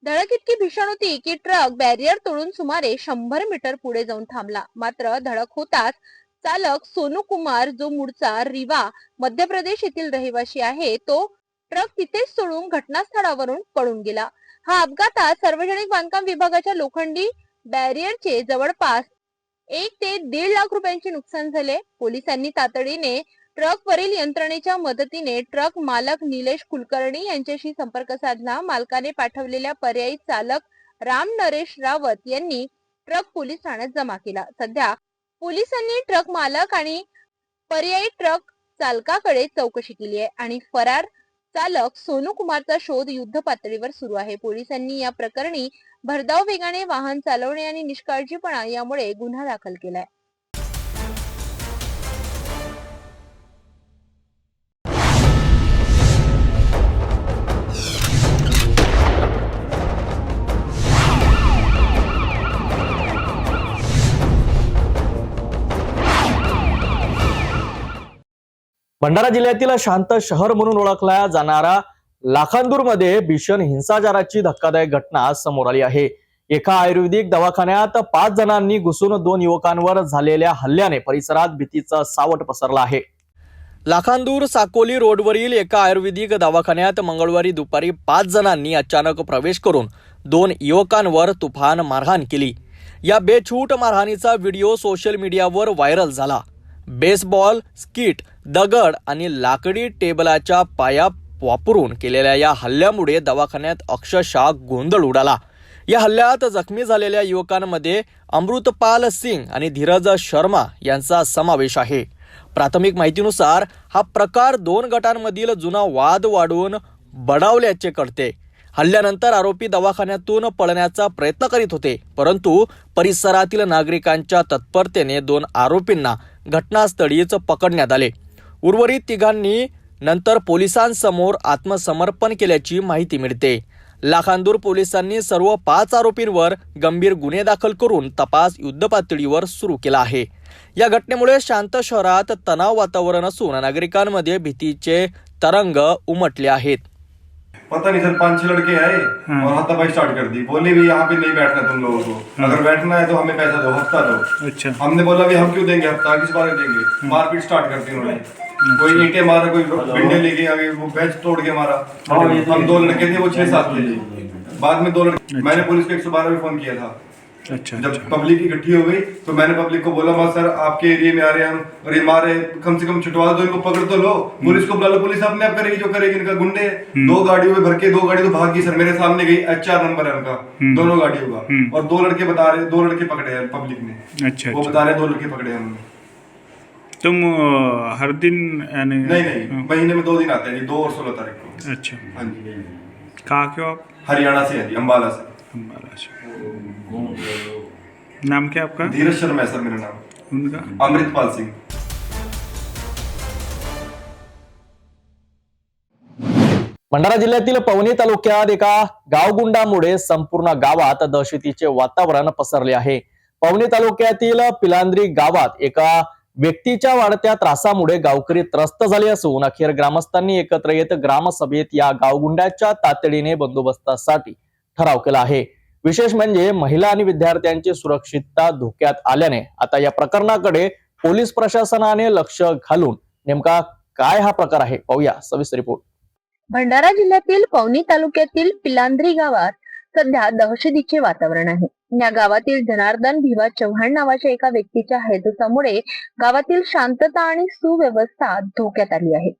धडक इतकी भीषण होती की ट्रक बॅरियर तोडून सुमारे 100 मीटर पुढे जाऊन थांबला. मात्र धडक होताच चालक सोनू कुमार, जो मूळचा रिवा मध्य प्रदेश येथील रहिवासी आहे, तो ट्रक तिथेच सोडून घटनास्थळावरून पळून गेला. हा अपघातात सार्वजनिक बांधकाम विभागाच्या लोखंडी बॅरियरचे जवळपास 1 ते 1.5 लाख रुपयांचे नुकसान झाले. पोलिसांनी तातडीने ट्रकवरील यंत्रणेच्या मदतीने ट्रक मालक निलेश कुलकर्णी यांच्याशी संपर्क साधला. मालकाने पाठवलेल्या पर्यायी चालक राम नरेश रावत यांनी ट्रक पोलीस ठाण्यात जमा केला. सध्या पोलिसांनी ट्रक मालक आणि पर्यायी ट्रक चालकाकडे चौकशी केली आहे आणि फरार चालक सोनू कुमारचा शोध युद्ध पातळीवर सुरू आहे. पोलिसांनी या प्रकरणी भरधाव वेगाने वाहन चालवणे आणि निष्काळजीपणा यामुळे गुन्हा दाखल केलाय. भंडारा जिल्ह्यातील शांत शहर म्हणून ओळखला जाणारा लाखांदूरमध्ये भीषण हिंसाचाराची धक्कादायक घटना समोर आली आहे. एका आयुर्वेदिक दवाखान्यात 5 जणांनी घुसून 2 युवकांवर झालेल्या हल्ल्याने परिसरात भीतीचा सावट पसरला आहे. लाखांदूर साकोली रोडवरील एका आयुर्वेदिक दवाखान्यात मंगळवारी दुपारी 5 जणांनी अचानक प्रवेश करून 2 युवकांवर तुफान मारहाण केली. या बेछूट मारहाणीचा व्हिडिओ सोशल मीडियावर व्हायरल झाला. बेसबॉल, स्किट, दगड आणि लाकडी टेबलाच्या पाया वापरून केलेल्या या हल्ल्यामुळे दवाखान्यात अक्षरशः गोंधळ उडाला. या हल्ल्यात जखमी झालेल्या युवकांमध्ये अमृतपाल सिंग आणि धीरज शर्मा यांचा समावेश आहे. प्राथमिक माहितीनुसार हा प्रकार 2 गटांमधील जुना वाद वाढवून बडावल्याचे कळते. हल्ल्यानंतर आरोपी दवाखान्यातून पळण्याचा प्रयत्न करीत होते, परंतु परिसरातील नागरिकांच्या तत्परतेने 2 आरोपींना घटनास्थळीच पकडण्यात आले. उर्वरित तिघांनी नंतर पोलिसांसमोर आत्मसमर्पण केल्याची माहिती मिळते. लाखांदूर पोलिसांनी सर्व 5 आरोपींवर गंभीर गुन्हे दाखल करून तपास युद्धपातळीवर सुरू केला आहे. या घटनेमुळे शांत शहरात तणाव वातावरण असून नागरिकांमध्ये भीतीचे तरंग उमटले आहेत. पता नहीं सर 5-6 लड़के आए और हाथापाई स्टार्ट कर दी. बोले भी यहाँ पे नहीं बैठना तुम लोगों को, अगर बैठना है तो हमें पैसा दो, हफ्ता दो. अच्छा. हमने बोला भी हम क्यों देंगे हफ्ता, किस बारे देंगे. मारपीट स्टार्ट कर दी उन्होंने. कोई ईंटें मारा, कोई भिंडे लेके आगे, वो बेंच तोड़ के मारा. हम 2 लड़के थे, वो 6-7 थे. बाद में 2 लड़के, मैंने पुलिस को 112 में फोन किया था. अच्छा. जब पब्लिक इकट्ठी हो गई तो मैंने पब्लिक को बोला मां सर आपके एरिया में आ रहे हैं हम और ये मारे, कम से कम छुटवा दो इनको, पकड़ तो लो. पुलिस को बुला लो, पुलिस अपने आप करेगी जो करेगी. इनका गुंडे 2 गाड़ियों में भर के 2 गाड़ी तो भाग गई सर, मेरे सामने गई. HR नंबर है उनका दोनों गाड़ियों का. और 2 लड़के बता रहे, 2 लड़के पकड़े हैं पब्लिक ने. अच्छा. वो बता रहे 2 लड़के पकड़े हैं हमने. तुम हर दिन यानी नहीं महीने में 2 दिन आते हैं जी, 2 और 16 तारीख को. अच्छा. हाँ जी. कहाँ के हो आप? हरियाणा से है जी, अम्बाला से. अम्बाला से. नाम क्या आपका? धीरज शर्मा है सर मेरा नाम. उनका? अमृतपाल सिंह. भंडारा जिल्ह्यातील पवनी तालुक्यात एका गावगुंडामुळे संपूर्ण गावात दहशतीचे वातावरण पसरले आहे. पवनी तालुक्यातील पिलांद्री गावात एका व्यक्तीच्या वाढत्या त्रासामुळे गावकरी त्रस्त झाले असून अखेर ग्रामस्थांनी एकत्र येत ग्रामसभेत या गावगुंडाच्या तातडीने बंदोबस्तासाठी ठराव केला आहे. विशेष म्हणजे महिला आणि विद्यार्थ्यांची सुरक्षितता धोक्यात आल्याने आता या प्रकरणाकडे पोलीस प्रशासनाने लक्ष घालून नेमका काय हा प्रकार आहे पाहूया सविस्तर रिपोर्ट. भंडारा जिल्ह्यातील पवनी तालुक्यातील पिलांद्री गावात सध्या दहशतीचे वातावरण आहे. या गावातील जनार्दन भिवा चव्हाण नावाच्या एका व्यक्तीच्या हेतूमुळे गावातील शांतता आणि सुव्यवस्था धोक्यात आली आहे.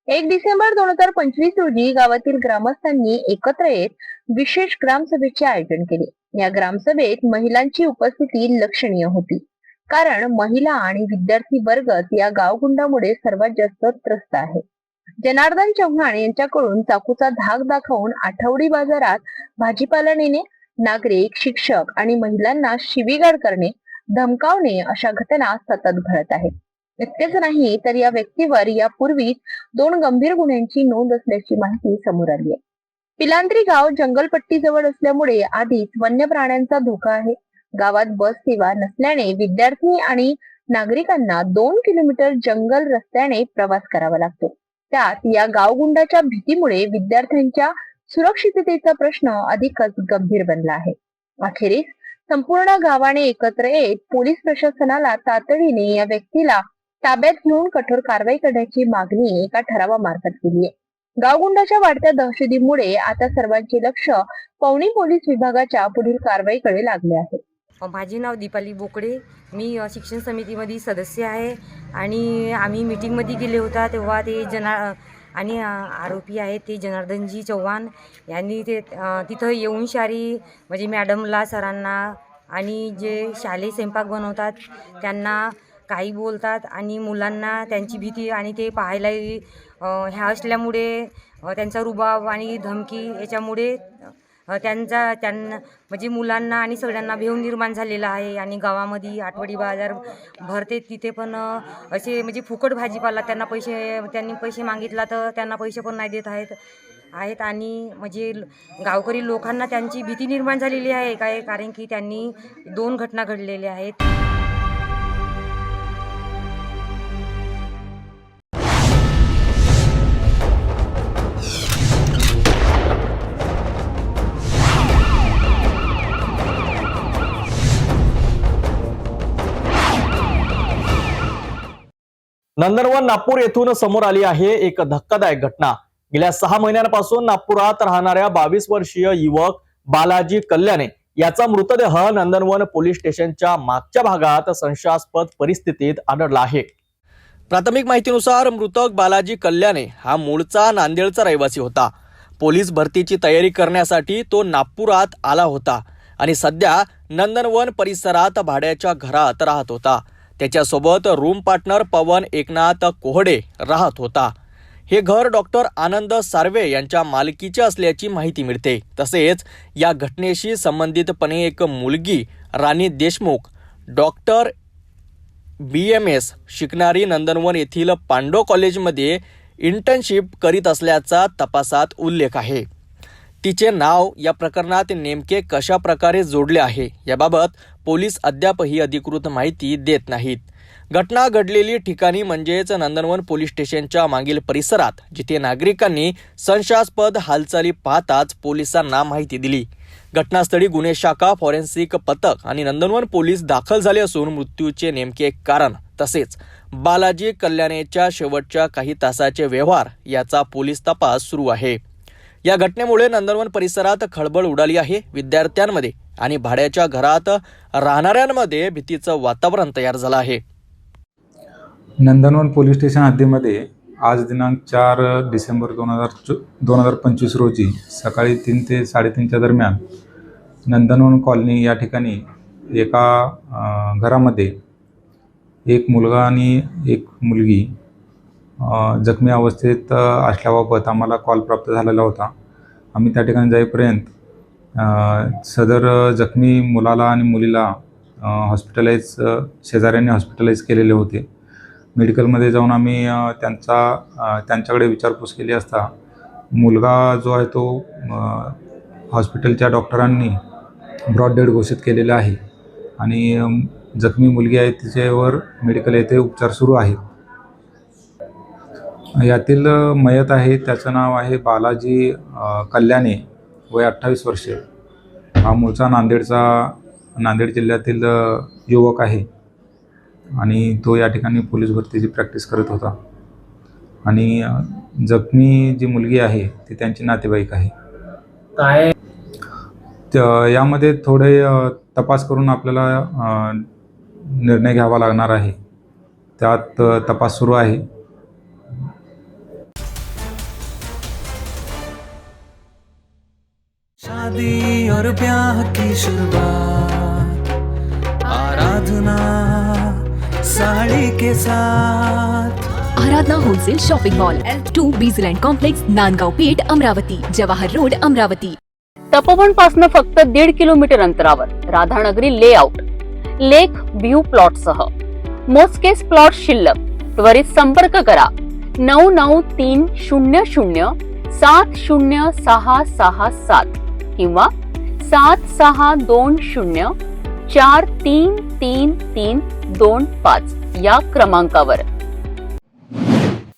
1 डिसेंबर 2025 रोजी गावातील ग्रामस्थांनी एकत्र येत विशेष ग्रामसभेचे आयोजन केले. या ग्रामसभेत महिलांची उपस्थिती लक्षणीय होती, कारण महिला आणि विद्यार्थी वर्ग या गावगुंडामुळे सर्वात जास्त त्रस्त आहे. जनार्दन चव्हाण यांच्याकडून चाकूचा धाक दाखवून आठवडी बाजारात भाजीपाला नेणे, नागरिक, शिक्षक आणि महिलांना शिवीगाळ करणे, धमकावणे अशा घटना सतत घडत आहेत. इतकेच नाही तर या व्यक्तीवर यापूर्वीच 2 गंभीर गुन्ह्यांची नोंद असल्याची माहिती समोर आली आहे. पिलांद्री गाव जंगलपट्टी जवळ असल्यामुळे आधीच वन्य प्राण्यांचा धोका आहे. गावात बस सेवा नसल्याने विद्यार्थी आणि नागरिकांना 2 किलोमीटर जंगल रस्त्याने प्रवास करावा लागतो. त्यात या गावगुंडाच्या भीतीमुळे विद्यार्थ्यांच्या सुरक्षिततेचा प्रश्न अधिकच गंभीर बनला आहे. अखेरीस संपूर्ण गावाने एकत्र येत पोलीस प्रशासनाला तातडीने या व्यक्तीला ताब्यात घेऊन कठोर कारवाई करण्याची मागणी एका ठरावामार्फत केली आहे. गावगुंडाच्या वाढत्या दहशतीमुळे आता सर्वांचे लक्ष पवनी पोलीस विभागाच्या पुढील कारवाईकडे लागले आहे. माझे नाव दीपाली बोकडे, मी शिक्षण समितीमध्ये सदस्य आहे आणि आम्ही मीटिंगमध्ये गेले होता तेव्हा ते आणि आरोपी आहेत ते जनार्दनजी चव्हाण यांनी ते तिथं येऊन शारी म्हणजे मॅडमला, सरांना आणि जे शालेय स्वयंपाक बनवतात त्यांना काही बोलतात आणि मुलांना त्यांची भीती आणि ते पाहायला ह्या असल्यामुळे त्यांचा रुबाब आणि धमकी याच्यामुळे त्यांना म्हणजे मुलांना आणि सगळ्यांना भेव निर्माण झालेला आहे. आणि गावामध्ये आठवडी बाजार भरते तिथे पण असे म्हणजे फुकट भाजीपाला त्यांनी पैसे मागितला तर त्यांना पैसे पण नाही देत आहेत आणि म्हणजे गावकरी लोकांना त्यांची भीती निर्माण झालेली आहे काय, कारण की त्यांनी 2 घटना घडलेल्या आहेत. नंदनवन नागपूर येथून समोर आली आहे एक धक्कादायक घटना. गेल्या 6 महिन्यांपासून नागपुरात राहणाऱ्या 22 वर्षीय युवक बालाजी कल्याणे याचा मृतदेह नंदनवन पोलीस स्टेशनच्या मागच्या भागात संशयास्पद परिस्थितीत आढळला आहे. प्राथमिक माहितीनुसार मृतक बालाजी कल्याणे हा मूळचा नांदेडचा रहिवासी होता. पोलीस भरतीची तयारी करण्यासाठी तो नागपुरात आला होता आणि सध्या नंदनवन परिसरात भाड्याच्या घरात राहत होता. त्याच्यासोबत रूम पार्टनर पवन एकनाथ कोहडे राहत होता. हे घर डॉक्टर आनंद सार्वे यांच्या मालकीचे असल्याची माहिती मिळते. तसेच या घटनेशी संबंधितपणे एक मुलगी राणी देशमुख डॉक्टर BMS शिकणारी नंदनवन येथील पांडव कॉलेजमध्ये इंटर्नशिप करीत असल्याचा तपासात उल्लेख आहे. तिचे नाव या प्रकरणात नेमके कशा प्रकारे जोडले आहे याबाबत पोलीस अद्यापही अधिकृत माहिती देत नाहीत. घटना घडलेली ठिकाणी म्हणजेच नंदनवन पोलीस स्टेशनच्या मागील परिसरात, जिथे नागरिकांनी संशयास्पद हालचाली पाहताच पोलिसांना माहिती दिली. घटनास्थळी गुन्हे शाखा, फॉरेन्सिक पथक आणि नंदनवन पोलीस दाखल झाले असून मृत्यूचे नेमके कारण तसेच बालाजी कल्याणेच्या शेवटच्या काही तासाचे व्यवहार याचा पोलीस तपास सुरू आहे. या घटनेमुळे नंदनवन परिसरात खळबळ उडाली आहे. विद्यार्थ्यांमध्ये आणि भाड्याच्या घरात राहणाऱ्यांमध्ये भीतीचं वातावरण तयार झालं आहे. नंदनवन पोलीस स्टेशन हद्दीमध्ये आज दिनांक 4 डिसेंबर 2025 रोजी सकाळी 3 ते 3:30च्या दरम्यान नंदनवन कॉलनी या ठिकाणी एका घरामध्ये एक मुलगा आणि एक मुलगी जखमी अवस्थेत असल्याबाबत आम्हाला कॉल प्राप्त झालेला होता. आम्ही त्या ठिकाणी जाईपर्यंत सदर जखमी मुलाला आणि मुलीला शेजाऱ्यांनी हॉस्पिटलाइज केलेले होते. मेडिकलमध्ये जाऊन आम्ही त्यांच्याकडे विचारपूस केली असता मुलगा जो आहे तो हॉस्पिटलच्या डॉक्टरांनी ब्रॉड डेड घोषित केलेला आहे आणि जखमी मुलगी आहे तिच्यावर मेडिकल येथे उपचार सुरू आहेत. यातील मयत आहे त्याचं नाव आहे बालाजी कल्याणे, वय 28 वर्षे. हा मूळचा नांदेड जिल्ह्यातील युवक आहे आणि तो या ठिकाणी पोलीस भरतीची प्रॅक्टिस करत होता. आणि जखमी जी मुलगी आहे ती त्यांची नातेवाईक आहे. काय यामध्ये थोडे तपास करून आपल्याला निर्णय घ्यावा लागणार आहे. त्यात तपास सुरू आहे. शादी और ब्याह की शुरुआत, आराधना साड़ी के साथ. Aradhana wholesale shopping mall L2 Bijland complex, Nandgaon Peth, Amravati, Jawahar road, Amravati. Tapovan पासून फक्त 1.5 किलोमीटर अंतरावर Radhanagari layout, lake view plot सह मोजकेच प्लॉट शिल्लक. त्वरित संपर्क करा 9930706667 किंवा 7620433325 या क्रमांकावर.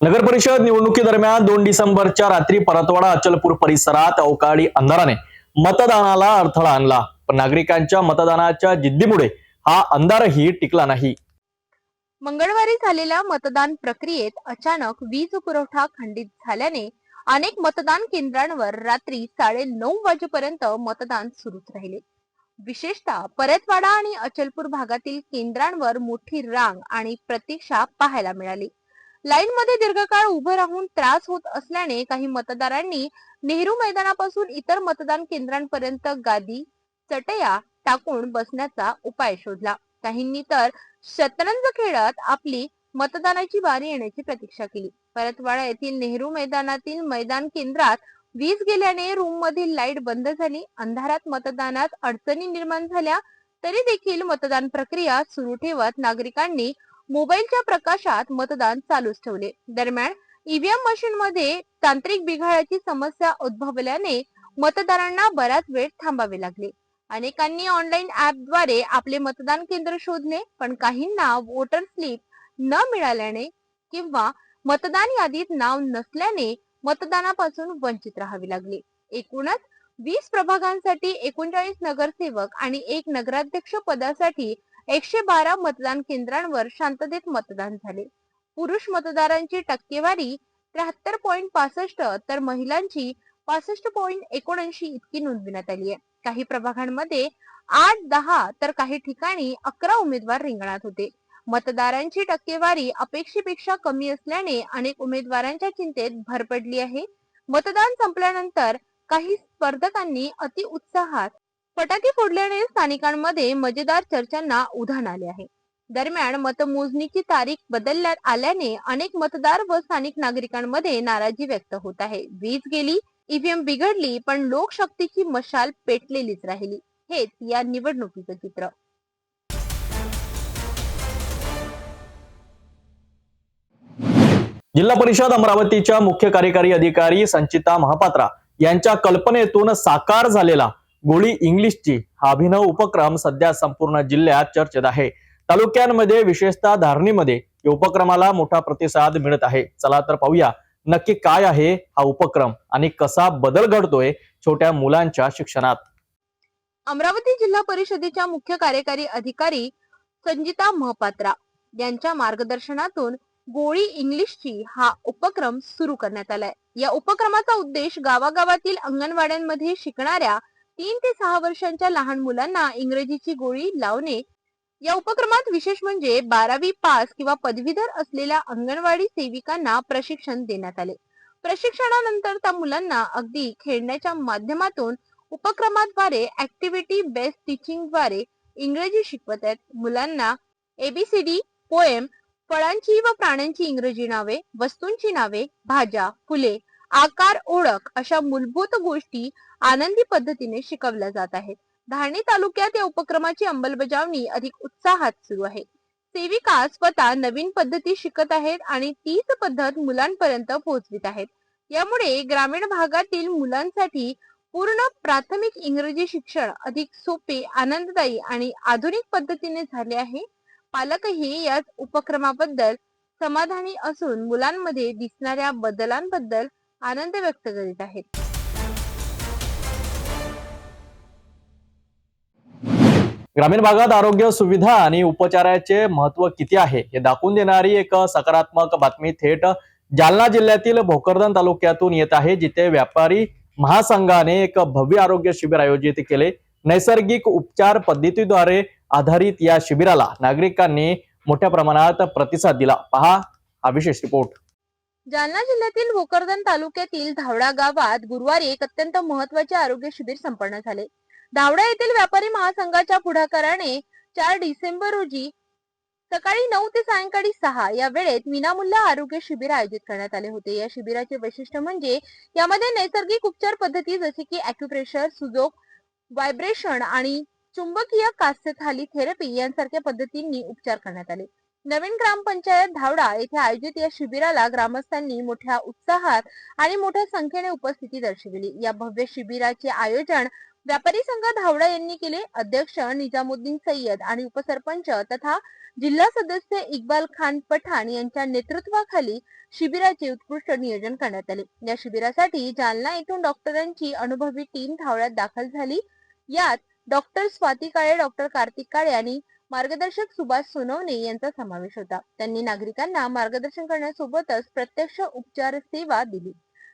नगर परिषद निवडणुकीदरम्यान 2 डिसेंबरच्या रात्री परतवाडा अचलपूर परिसरात अवकाळी अंधाराने मतदानाला अडथळा आणला. पण नागरिकांच्या मतदानाच्या जिद्दीमुळे हा अंधारही टिकला नाही. मंगळवारी झालेल्या मतदान प्रक्रियेत अचानक वीज पुरवठा खंडित झाल्याने अनेक मतदान केंद्रांवर रात्री 9:30 वाजेपर्यंत मतदान सुरूच राहिले. विशेषतः परतवाडा आणि अचलपूर भागातील केंद्रांवर मोठी रांग आणि प्रतीक्षा पाहायला मिळाली. लाईन मध्ये दीर्घकाळ उभं राहून त्रास होत असल्याने काही मतदारांनी नेहरू मैदानापासून इतर मतदान केंद्रांपर्यंत गादी, चटया टाकून बसण्याचा उपाय शोधला. काहींनी तर शतरंज खेळत आपली मतदानाची बारी येण्याची प्रतीक्षा केली. परतवाडा येथील नेहरू मैदानातील मैदान केंद्रात वीज गेल्याने रूम मधील लाईट बंद झाली. अंधारात मतदानात अडचणी निर्माण झाल्या तरी देखील मतदान प्रक्रिया सुरू ठेवत नागरिकांनी मोबाईलच्या प्रकाशात मतदान चालूच ठेवले. दरम्यान ईव्हीएम मशीन मध्ये तांत्रिक बिघाडाची समस्या उद्भवल्याने मतदारांना बराच वेळ थांबावे लागले. अनेकांनी ऑनलाईन ऍपद्वारे आपले मतदान केंद्र शोधले, पण काहींना वोटर स्लिप न मिळाल्याने किंवा मतदान यादीत नाव नसल्याने मतदानापासून वंचित राहावे लागले. एकूणच 20 प्रभागांसाठी 39 नगरसेवक आणि 1 नगराध्यक्ष पदासाठी 112 मतदान केंद्रांवर शांततेत मतदान झाले. पुरुष मतदारांची टक्केवारी 73.65 तर महिलांची 65.79 इतकी नोंदविण्यात आली आहे. काही प्रभागांमध्ये 8, 10 तर काही ठिकाणी 11 उमेदवार रिंगणात होते. मतदारांची टक्केवारी अपेक्षेपेक्षा कमी असल्याने अनेक उमेदवारांच्या चिंतेत भर पडली आहे. मतदान संपल्यानंतर काही स्पर्धकांनी अति उत्साहात फटाके फोडल्याने स्थानिकांमध्ये मजेदार चर्चांना उधाण आले आहे. दरम्यान मतमोजणीची तारीख बदलण्यात आल्याने अनेक मतदार व स्थानिक नागरिकांमध्ये नाराजी व्यक्त होत आहे. वीज गेली, ईव्हीएम बिघडली, पण लोकशक्तीची मशाल पेटलेलीच राहिली. हेच या निवडणुकीचं चित्र. जिल्हा परिषद अमरावतीच्या मुख्य कार्यकारी अधिकारी संचिता महापात्रा यांच्या कल्पनेतून साकार झालेला गोळी इंग्लिशची हा अभिनव उपक्रम सध्या संपूर्ण जिल्ह्यात चर्चेत आहे. तालुक्यांमध्ये विशेषतः धारणीमध्ये या उपक्रमाला मोठा प्रतिसाद मिळत आहे. चला तर पाहूया नक्की काय आहे हा उपक्रम आणि कसा बदल घडतोय छोट्या मुलांच्या शिक्षणात. अमरावती जिल्हा परिषदेच्या मुख्य कार्यकारी अधिकारी संचिता महापात्रा यांच्या मार्गदर्शनातून गोळी इंग्लिशची हा उपक्रम सुरू करण्यात आलाय. या उपक्रमाचा उद्देश गावागावातील अंगणवाड्यांमध्ये शिकणाऱ्या 3 ते 6 वर्षांच्या लहान मुलांना इंग्रजीची गोळी लावणे. या उपक्रमात विशेष म्हणजे 12वी पास किंवा पदवीधर असलेल्या अंगणवाडी सेविकांना प्रशिक्षण देण्यात आले. प्रशिक्षणानंतर त्या मुलांना अगदी खेळण्याच्या माध्यमातून उपक्रमाद्वारे ऍक्टिव्हिटी बेस्ड टीचिंग द्वारे इंग्रजी शिकवत आहेत. मुलांना ABCD, पोएम, फळांची व प्राण्यांची इंग्रजी नावे, वस्तूंची नावे, भाज्या, फुले, आकार, ओळख अशा मूलभूत गोष्टी आनंदी पद्धतीने शिकवल्या जात आहेत. धारणी तालुक्यात या उपक्रमाची अंमलबजावणी अधिक उत्साहात सुरू आहे. सेविका स्वतः नवीन पद्धती शिकत आहेत आणि तीच पद्धत मुलांपर्यंत पोहोचवित आहेत. यामुळे ग्रामीण भागातील मुलांसाठी पूर्ण प्राथमिक इंग्रजी शिक्षण अधिक सोपे, आनंददायी आणि आधुनिक पद्धतीने झाले आहे. पालकही याच उपक्रमाबद्दल समाधानी असून मुलांमध्ये दिसणाऱ्या बदलांबद्दल आनंद व्यक्त करीत आहेत. ग्रामीण भागात आरोग्य सुविधा आणि उपचाराचे महत्व किती आहे हे दाखवून देणारी एक सकारात्मक बातमी थेट जालना जिल्ह्यातील भोकरदन तालुक्यातून येत आहे, जिथे व्यापारी महासंघाने एक भव्य आरोग्य शिबिर आयोजित केले. नैसर्गिक उपचार पद्धतीद्वारे आधारित या शिबिराला नागरिकांनी मोठ्या प्रमाणात प्रतिसाद दिला. पहा हा विशेष रिपोर्ट. जालना जिल्ह्यातील भोकरदन तालुक्यातील धावडा गावात गुरुवारी एक अत्यंत महत्त्वाचे आरोग्य शिबिर संपन्न झाले. धावडा येथील व्यापारी महासंघाच्या पुढाकाराने 4 डिसेंबर रोजी सकाळी 9 ते सायंकाळी 6 या वेळेत विनामूल्य आरोग्य शिबिर आयोजित करण्यात आले होते. या शिबिराचे वैशिष्ट्य म्हणजे यामध्ये नैसर्गिक उपचार पद्धती जसे की ॲक्युप्रेशर, सुजोग, व्हायब्रेशन आणि चुंबकीय कास्यथाली थेरपी यांसारख्या पद्धतींनी उपचार करण्यात आले. नवीन ग्रामपंचायत धावडा येथे आयोजित या शिबिराला ग्रामस्थांनी मोठ्या उत्साहात आणि मोठ्या संख्येने उपस्थिती दर्शविली. या भव्य शिबिराचे आयोजन व्यापारी संघ धावडा यांनी केले. अध्यक्ष निजामुद्दीन सय्यद आणि उपसरपंच तथा जिल्हा सदस्य इक्बाल खान पठाण यांच्या नेतृत्वाखाली शिबिराचे उत्कृष्ट नियोजन करण्यात आले. या शिबिरासाठी जालना येथून डॉक्टरांची अनुभवी टीम धावड्यात दाखल झाली. यात डॉक्टर स्वाती काळे, डॉक्टर कार्तिक काळे आणि मार्गदर्शक सुभाष सोनवणे यांचा समावेश होता. त्यांनी नागरिकांना मार्गदर्शन करण्यासोबतच प्रत्यक्ष उपचार सेवा दिली.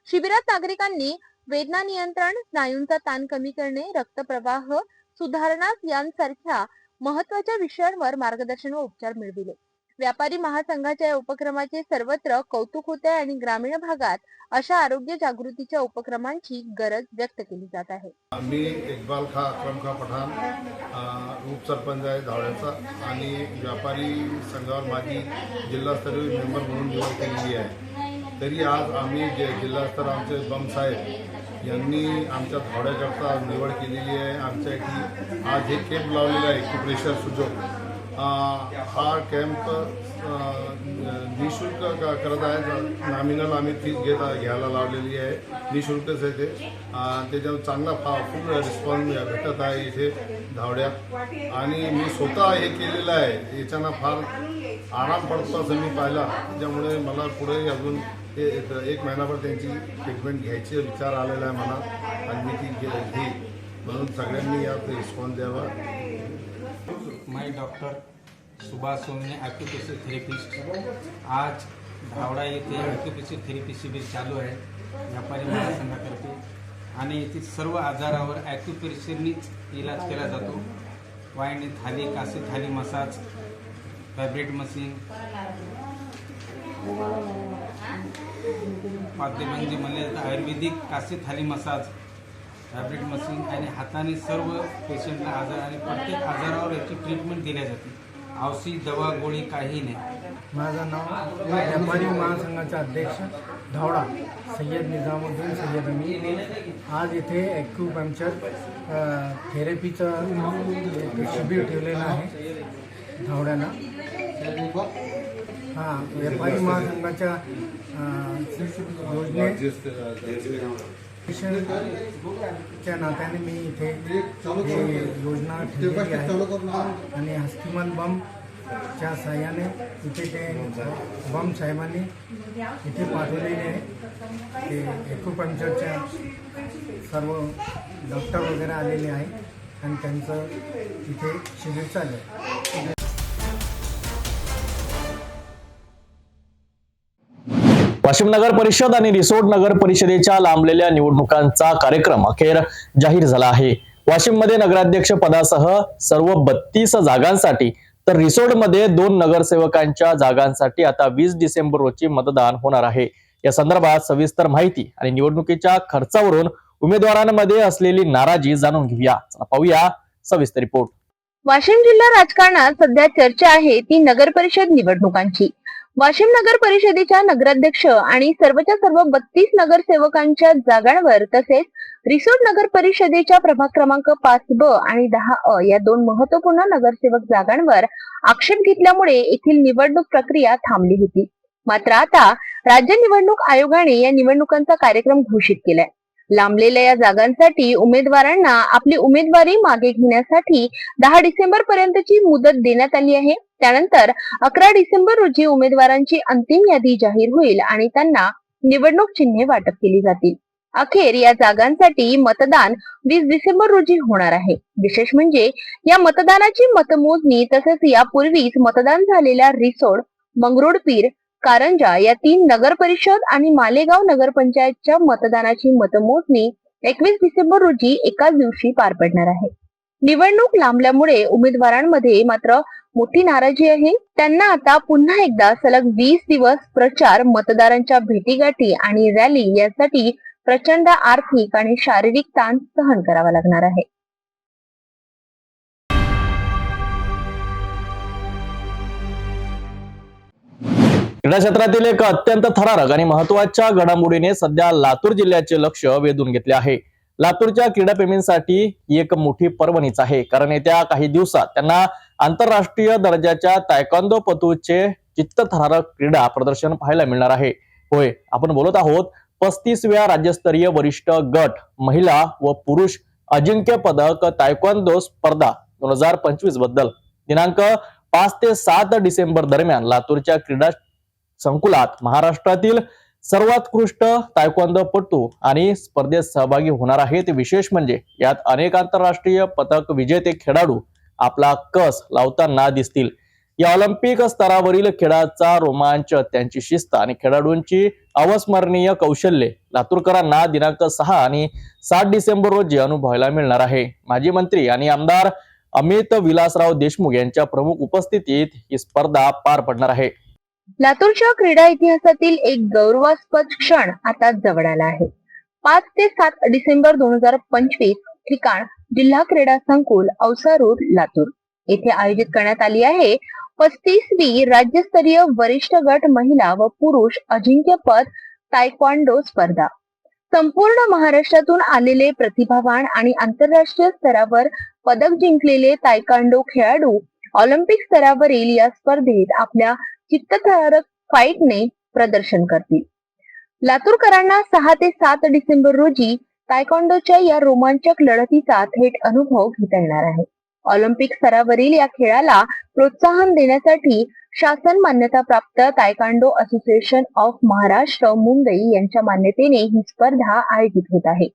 शिबिरात नागरिकांनी वेदना नियंत्रण, स्नायूंचा ताण कमी करणे, रक्तप्रवाह सुधारणा यांसारख्या महत्त्वाच्या विषयांवर मार्गदर्शन व उपचार मिळविले. व्यापारी महासंघाच्या या उपक्रमाचे सर्वत्र कौतुक होते आणि ग्रामीण भागात अशा आरोग्य जागृतीच्या उपक्रमांची गरज व्यक्त केली जात आहे. मी इक्बाल अकरम खा पठाण, उपसरपंच आहे धावड्याचा आणि व्यापारी संघावर माझी जिल्हास्तरीय मेंबर म्हणून निवड केलेली आहे. तरी आज आम्ही जिल्हास्तर आमचे बम साहेब यांनी आमच्या धावड्याकरता निवड केलेली आहे. आमच्या इथे आज हे कॅम्प लावलेला आहे की प्रेशर सुजोग. हा कॅम्प निःशुल्क करत आहे. नॉमिनल आम्ही फीस घ्यायला लावलेली आहे, निःशुल्कच आहे ते. त्याच्यावर चांगला फुल रिस्पॉन्स भेटत आहे इथे धावड्यात आणि मी स्वतः हे केलेलं आहे. याच्यानं फार आराम पडतो असं मी पाहिला. त्याच्यामुळे मला पुढे अजून एक महिनाभर त्यांची ट्रीटमेंट घ्यायची विचार आलेला आहे मला आणि मी ती घेईन म्हणून सगळ्यांनी यात रिस्पॉन्स द्यावा. मैं डॉक्टर सुभाष सोमने ॲक्युप्रेशर थेरपिस्ट. आज धावडा येथे ॲक्युप्रेशर थेरपी शिबिर चालू आहे व्यापारी महासंघातर्फे आणि येथे सर्व आजारावर ॲक्युप्रेशरनीच इलाज केला जातो. वायने थाली, कासे थाली मसाज, व्हायब्रेट मशीन, म्हणजे म्हणले तर आयुर्वेदिक कासे थाली मसाज, व्हायब्रेट मशीन आणि हाताने सर्व पेशंटला आजार आणि प्रत्येक आजारावर याची ट्रीटमेंट दिली जाते. औषध, दवा, गोळी काही नाही. माझं नाव व्यापारी महासंघाचे अध्यक्ष धावडा सय्यद निजामुद्दीन सय्यद अमी. आज इथे ॲक्युपंक्चर थेरपीचं शिबिर ठेवलेलं आहे धावड्याला. हां, व्यापारी महासंघाच्या च्या नात्याने मी इथे योजना ठेवलेली आहे आणि हस्तिमल बमच्या साह्याने इथे ते बम साहेबांनी इथे पाठवलेले आहे. ते ॲक्युपंक्चरच्या सर्व डॉक्टर वगैरे आलेले आहे आणि त्यांचं इथे शिबिर चालू आहे. वाशिम नगर परिषद आणि रिसोड नगर परिषदेच्या लांबलेल्या निवडणुकांचा कार्यक्रम अखेर जाहीर झाला आहे. वाशिम मध्ये नगराध्यक्ष पदासह सर्व 32 जागांसाठी तर रिसोडमध्ये 2 नगरसेवकांच्या जागांसाठी आता 20 डिसेंबर रोजी मतदान होणार आहे. या संदर्भात सविस्तर माहिती आणि निवडणुकीच्या खर्चावरून उमेदवारांमध्ये असलेली नाराजी जाणून घेऊया. पाहूया सविस्तर रिपोर्ट. वाशिम जिल्हा राजकारणात सध्या चर्चा आहे ती नगर परिषद निवडणुकांची. वाशिम नगर परिषदेच्या नगराध्यक्ष आणि सर्वच्या सर्व 32 नगरसेवकांच्या जागांवर तसेच रिसोड नगर परिषदेच्या प्रभाग क्रमांक 5ब आणि 10अ या 2 महत्वपूर्ण नगरसेवक जागांवर आक्षेप घेतल्यामुळे येथील निवडणूक प्रक्रिया थांबली होती. मात्र आता राज्य निवडणूक आयोगाने या निवडणुकांचा कार्यक्रम घोषित केलाय. लांबलेल्या या जागांसाठी उमेदवारांना आपली उमेदवारी मागे घेण्यासाठी 10 डिसेंबर पर्यंतची मुदत देण्यात आली आहे. त्यानंतर 11 डिसेंबर रोजी उमेदवारांची अंतिम यादी जाहीर होईल आणि त्यांना निवडणूक चिन्हे वाटप केली जातील. अखेर या जागांसाठी मतदान 20 डिसेंबर रोजी होणार आहे. विशेष म्हणजे या मतदानाची मतमोजणी तसेच यापूर्वीच मतदान झालेल्या रिसोड, मंगरुळपीर, कारंजा या 3 नगर परिषद आणि मालेगाव नगरपंचायतच्या मतदानाची मतमोजणी 21 डिसेंबर रोजी एकाच दिवशी पार पडणार आहे. निवडणूक लांबल्यामुळे उमेदवारांमध्ये मात्र मोठी नाराजी आहे. त्यांना आता पुन्हा एकदा सलग 20 दिवस प्रचार, मतदारांच्या भेटीगाठी आणि रॅली यासाठी प्रचंड आर्थिक आणि शारीरिक ताण सहन करावा लागणार आहे. क्रीडा क्षेत्रातील एक अत्यंत थरारक आणि महत्वाच्या घडामोडीने सध्या लातूर जिल्ह्याचे लक्ष वेधून घेतले आहे. लातूरच्या क्रीडाप्रेमींसाठी ही एक मोठी पर्वणीच आहे, कारण येत्या काही दिवसात त्यांना आंतरराष्ट्रीय दर्जाच्या तायक्वांदो पटूचे चित्तथरारक क्रीडा प्रदर्शन पाहायला मिळणार आहे. होय, आपण बोलत आहोत 35व्या राज्यस्तरीय वरिष्ठ गट महिला व पुरुष अजिंक्य पदक तायक्वांदो स्पर्धा 2025 बद्दल. दिनांक 5 ते 7 डिसेंबर दरम्यान लातूरच्या क्रीडा संकुलात महाराष्ट्रातील सर्वोत्कृष्ट तायक्वांदो पटू आणि स्पर्धेत सहभागी होणार आहेत. विशेष म्हणजे यात अनेक आंतरराष्ट्रीय पदक विजेते खेळाडू आपला कस लावताना दिसतील. या ऑलिम्पिक स्तरावरील खेळाचा रोमांच, त्यांची शिस्त आणि खेळाडूंची अविस्मरणीय कौशल्ये लातूरकरांना दिनांक 6 आणि 7 डिसेंबर रोजी अनुभवायला मिळणार आहे. माजी मंत्री आणि आमदार अमित विलासराव देशमुख यांच्या प्रमुख उपस्थितीत ही स्पर्धा पार पडणार आहे. लातूरच्या क्रीडा इतिहासातील एक गौरवास्पद क्षण आता जवळ आला आहे. 5 ते 7 डिसेंबर 2025 ठिकाण जिल्हा क्रीडा संकुल औसा रोड लातूर येथे आयोजित करण्यात आली आहे 35वी राज्यस्तरीय वरिष्ठ गट महिला व पुरुष अजिंक्यपद तायक्वांडो स्पर्धा. संपूर्ण महाराष्ट्रातून आलेले प्रतिभावान आणि आंतरराष्ट्रीय स्तरावर पदक जिंकलेले तायक्वांडो खेळाडू ऑलिम्पिक स्तरावरील या स्पर्धेत आपल्या चित्तथरारक फाईटने प्रदर्शन करतील. लातूरकरांना 6 ते 7 डिसेंबर रोजी तायक्वांडोच्या या रोमांचक लढतीचा थेट अनुभव घेता येणार आहे. ऑलिम्पिक स्तरावरील या खेळाला प्रोत्साहन देण्यासाठी शासन मान्यताप्राप्त taekwondo association of Maharashtra Mumbai यांच्या मान्यतेने ही स्पर्धा आयोजित होत आहे.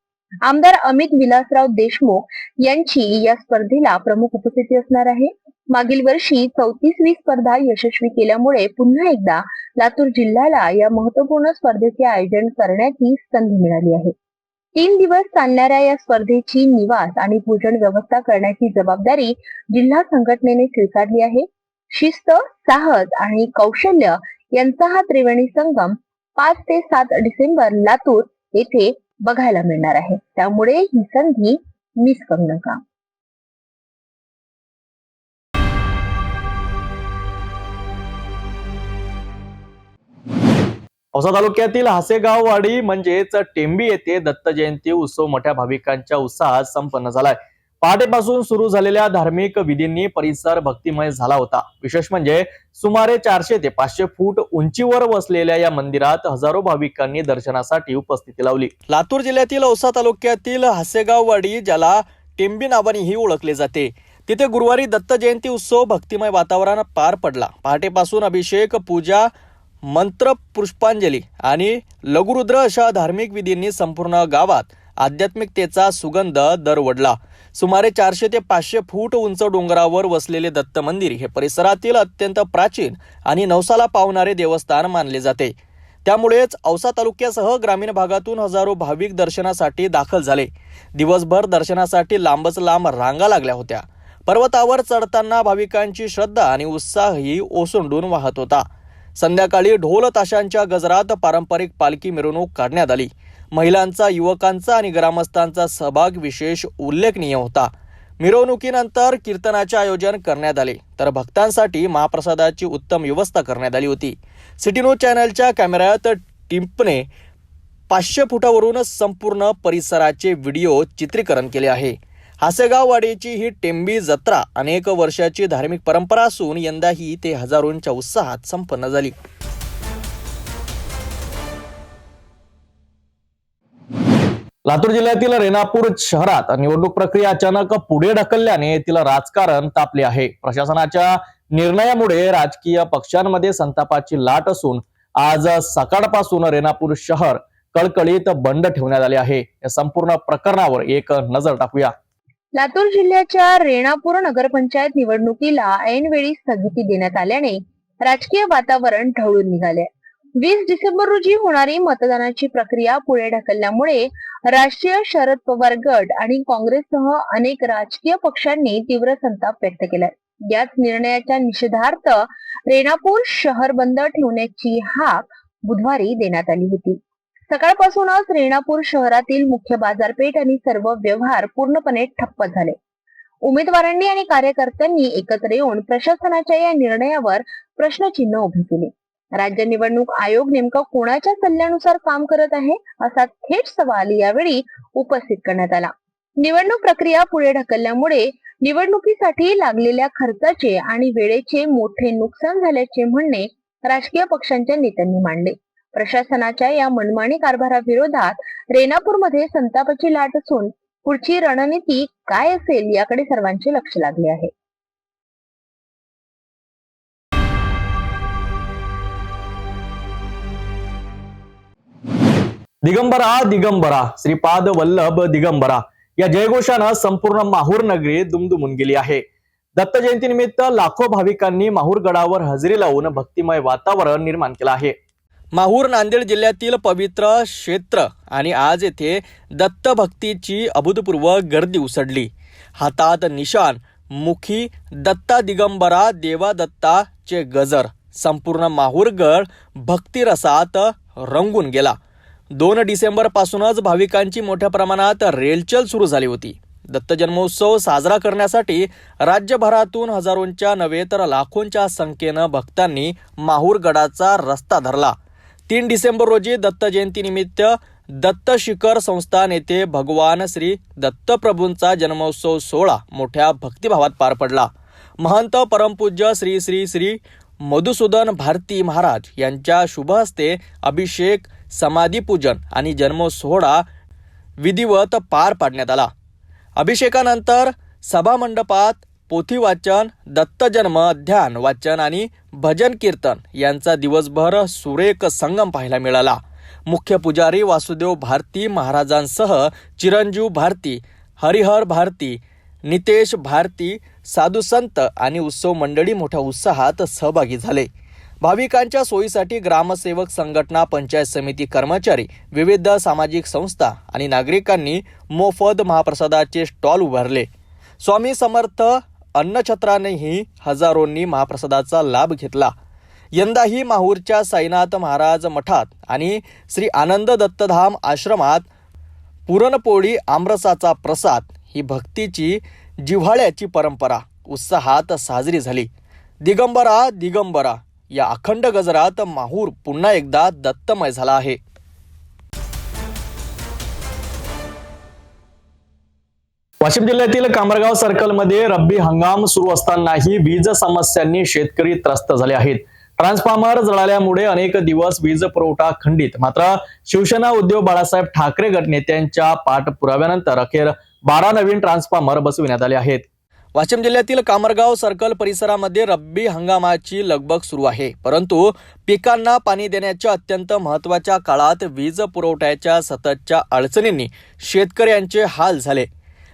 आमदार अमित विलासराव देशमुख यांची या स्पर्धेला प्रमुख उपस्थिती असणार आहे. मागील वर्षी 34वी स्पर्धा यशस्वी केल्यामुळे पुन्हा एकदा लातूर जिल्ह्याला या महत्त्वपूर्ण स्पर्धेचे आयोजन करण्याची संधी मिळाली आहे. 3 दिवस चालणाऱ्या या स्पर्धेची निवास आणि भोजन व्यवस्था करण्याची जबाबदारी जिल्हा संघटनेने स्वीकारली आहे. शिस्त, साहस आणि कौशल्य यांचा हा त्रिवेणी संगम 5 ते 7 डिसेंबर लातूर येथे बघायला मिळणार आहे. त्यामुळे ही संधी मिस करू नका. औसा तालुक्यातील हासेगाववाडी म्हणजेच टेंबी येथे दत्त जयंती उत्सव मोठ्या भाविकांच्या उत्साहात संपन्न झालाय. पहाटेपासून सुरू झालेल्या धार्मिक विधींनी परिसर भक्तिमय झाला होता. विशेष म्हणजे सुमारे 400 ते 500 फूट उंचीवर वसलेल्या या मंदिरात हजारो भाविकांनी दर्शनासाठी उपस्थिती लावली. लातूर जिल्ह्यातील औसा तालुक्यातील हासेगाववाडी, ज्याला टेंबी नावानेही ओळखले जाते, तिथे गुरुवारी दत्त जयंती उत्सव भक्तिमय वातावरण पार पडला. पहाटेपासून अभिषेक, पूजा, मंत्र, पुष्पांजली आणि लघुरुद्र अशा धार्मिक विधींनी संपूर्ण गावात आध्यात्मिकतेचा सुगंध दरवडला. सुमारे 400 ते 500 फूट उंच डोंगरावर वसलेले दत्त मंदिर हे परिसरातील अत्यंत प्राचीन आणि नवसाला पावणारे देवस्थान मानले जाते. त्यामुळेच औसा तालुक्यासह ग्रामीण भागातून हजारो भाविक दर्शनासाठी दाखल झाले. दिवसभर दर्शनासाठी लांबच लांब रांगा लागल्या होत्या. पर्वतावर चढताना भाविकांची श्रद्धा आणि उत्साहही ओसंडून वाहत होता. संध्याकाळी ढोल ताशांच्या गजरात पारंपरिक पालखी मिरवणूक काढण्यात आली. महिलांचा, युवकांचा आणि ग्रामस्थांचा सहभाग विशेष उल्लेखनीय होता. मिरवणुकीनंतर कीर्तनाचे आयोजन करण्यात आले, तर भक्तांसाठी महाप्रसादाची उत्तम व्यवस्था करण्यात आली होती. सिटी न्यूज चॅनलच्या कॅमेऱ्यात टिंपने 500 फुटावरून संपूर्ण परिसराचे व्हिडिओ चित्रीकरण केले आहे. हासेगाववाडीची ही टेंबी जत्रा अनेक वर्षाची धार्मिक परंपरा असून यंदाही ते हजारोंच्या उत्साहात संपन्न झाली. लातूर जिल्ह्यातील रेणापूर शहरात निवडणूक प्रक्रिया अचानक पुढे ढकलल्याने येथील राजकारण तापले आहे. प्रशासनाच्या निर्णयामुळे राजकीय पक्षांमध्ये संतापाची लाट असून आज सकाळपासून रेणापूर शहर कळकळीत बंद ठेवण्यात आले आहे. या संपूर्ण प्रकरणावर एक नजर टाकूया. लातूर जिल्ह्याच्या रेणापूर नगरपंचायत निवडणुकीला ऐनवेळी स्थगिती देण्यात आल्याने राजकीय वातावरण ढवळून निघाले. 20 डिसेंबर रोजी होणारी मतदानाची प्रक्रिया पुढे ढकलल्यामुळे राष्ट्रीय शरद पवार गट आणि काँग्रेससह अनेक राजकीय पक्षांनी तीव्र संताप व्यक्त केलाय. याच निर्णयाच्या निषेधार्थ रेणापूर शहर बंद ठेवण्याची हाक बुधवारी देण्यात आली होती. सकाळपासूनच रेणापूर शहरातील मुख्य बाजारपेठ आणि सर्व व्यवहार पूर्णपणे ठप्प झाले. उमेदवारांनी आणि कार्यकर्त्यांनी एकत्र येऊन प्रशासनाच्या या निर्णयावर प्रश्नचिन्ह उभे केले. राज्य निवडणूक आयोग नेमका कोणाच्या सल्ल्यानुसार काम करत आहे, असा थेट सवाल यावेळी उपस्थित करण्यात आला. निवडणूक प्रक्रिया पुढे ढकलल्यामुळे निवडणुकीसाठी लागलेल्या खर्चाचे आणि वेळेचे मोठे नुकसान झाल्याचे म्हणणे राजकीय पक्षांच्या नेत्यांनी मांडले. प्रशासनाच्या या मनमानी कारभाराविरोधात रेणापूरमध्ये संतापाची लाट असून पुढची रणनीती काय असेल याकडे सर्वांचे लक्ष लागले आहे. दिगंबरा दिगंबरा, श्रीपाद वल्लभ दिगंबरा या जयघोषानं संपूर्ण माहूर नगरी दुमदुमून गेली आहे. दत्त जयंतीनिमित्त लाखो भाविकांनी माहूर गडावर हजेरी लावून भक्तिमय वातावरण निर्माण केलं आहे. माहूर नांदेड जिल्ह्यातील पवित्र क्षेत्र आणि आज येथे दत्त भक्तीची अभूतपूर्व गर्दी उसळली. हातात निशाण, मुखी दत्ता दिगंबरा देवा दत्ताचे गजर, संपूर्ण माहूरगड भक्तिरसात रंगून गेला. 2 डिसेंबर पासूनच भाविकांची मोठ्या प्रमाणात रेलचल सुरू झाली होती. दत्त जन्मोत्सव साजरा करण्यासाठी राज्यभरातून हजारोंच्या नव्हे तर लाखोंच्या संख्येनं भक्तांनी माहूरगडाचा रस्ता धरला. 3 डिसेंबर रोजी दत्त जयंतीनिमित्त दत्त शिखर संस्थान येथे भगवान श्री दत्तप्रभूंचा जन्मोत्सव सोहळा मोठ्या भक्तिभावात पार पडला. महंत परमपूज्य श्री श्री श्री मधुसूदन भारती महाराज यांच्या शुभ हस्ते अभिषेक, समाधीपूजन आणि जन्मोत्सोहळा विधिवत पार पाडण्यात आला. अभिषेकानंतर सभामंडपात पोथी वाचन, दत्त जन्म ध्यान वाचन आणि भजन कीर्तन यांचा दिवसभर सुरेख संगम पाहायला मिळाला. मुख्य पुजारी वासुदेव भारती महाराजांसह चिरंजीव भारती, हरिहर भारती, नितेश, भारती, साधू संत आणि उत्सव मंडळी मोठ्या उत्साहात सहभागी झाले. भाविकांच्या सोयीसाठी ग्रामसेवक संघटना, पंचायत समिती कर्मचारी, विविध सामाजिक संस्था आणि नागरिकांनी मोफत महाप्रसादाचे स्टॉल उभारले. स्वामी समर्थ अन्नछत्रानेही हजारोंनी महाप्रसादाचा लाभ घेतला. यंदाही माहूरच्या साईनाथ महाराज मठात आणि श्री आनंद दत्तधाम आश्रमात पुरणपोळी आमरसाचा प्रसाद ही भक्तीची जिव्हाळ्याची परंपरा उत्साहात साजरी झाली. दिगंबरा दिगंबरा या अखंड गजरात माहूर पुन्हा एकदा दत्तमय झाला आहे. वाशिम जिल्ह्यातील कामरगाव सर्कलमध्ये रब्बी हंगाम सुरू असतानाही वीज समस्यांनी शेतकरी त्रस्त झाले आहेत. ट्रान्सफॉर्मर जळाल्यामुळे अनेक दिवस वीज पुरवठा खंडित. मात्र शिवसेना उद्धव बाळासाहेब ठाकरे गटनेत्यांच्या पाठपुराव्यानंतर अखेर 12 नवीन ट्रान्सफॉर्मर बसविण्यात आले आहेत. वाशिम जिल्ह्यातील कामरगाव सर्कल परिसरामध्ये रब्बी हंगामाची लगबग सुरू आहे. परंतु पिकांना पाणी देण्याच्या अत्यंत महत्त्वाच्या काळात वीज पुरवठ्याच्या सततच्या अडचणींनी शेतकऱ्यांचे हाल झाले.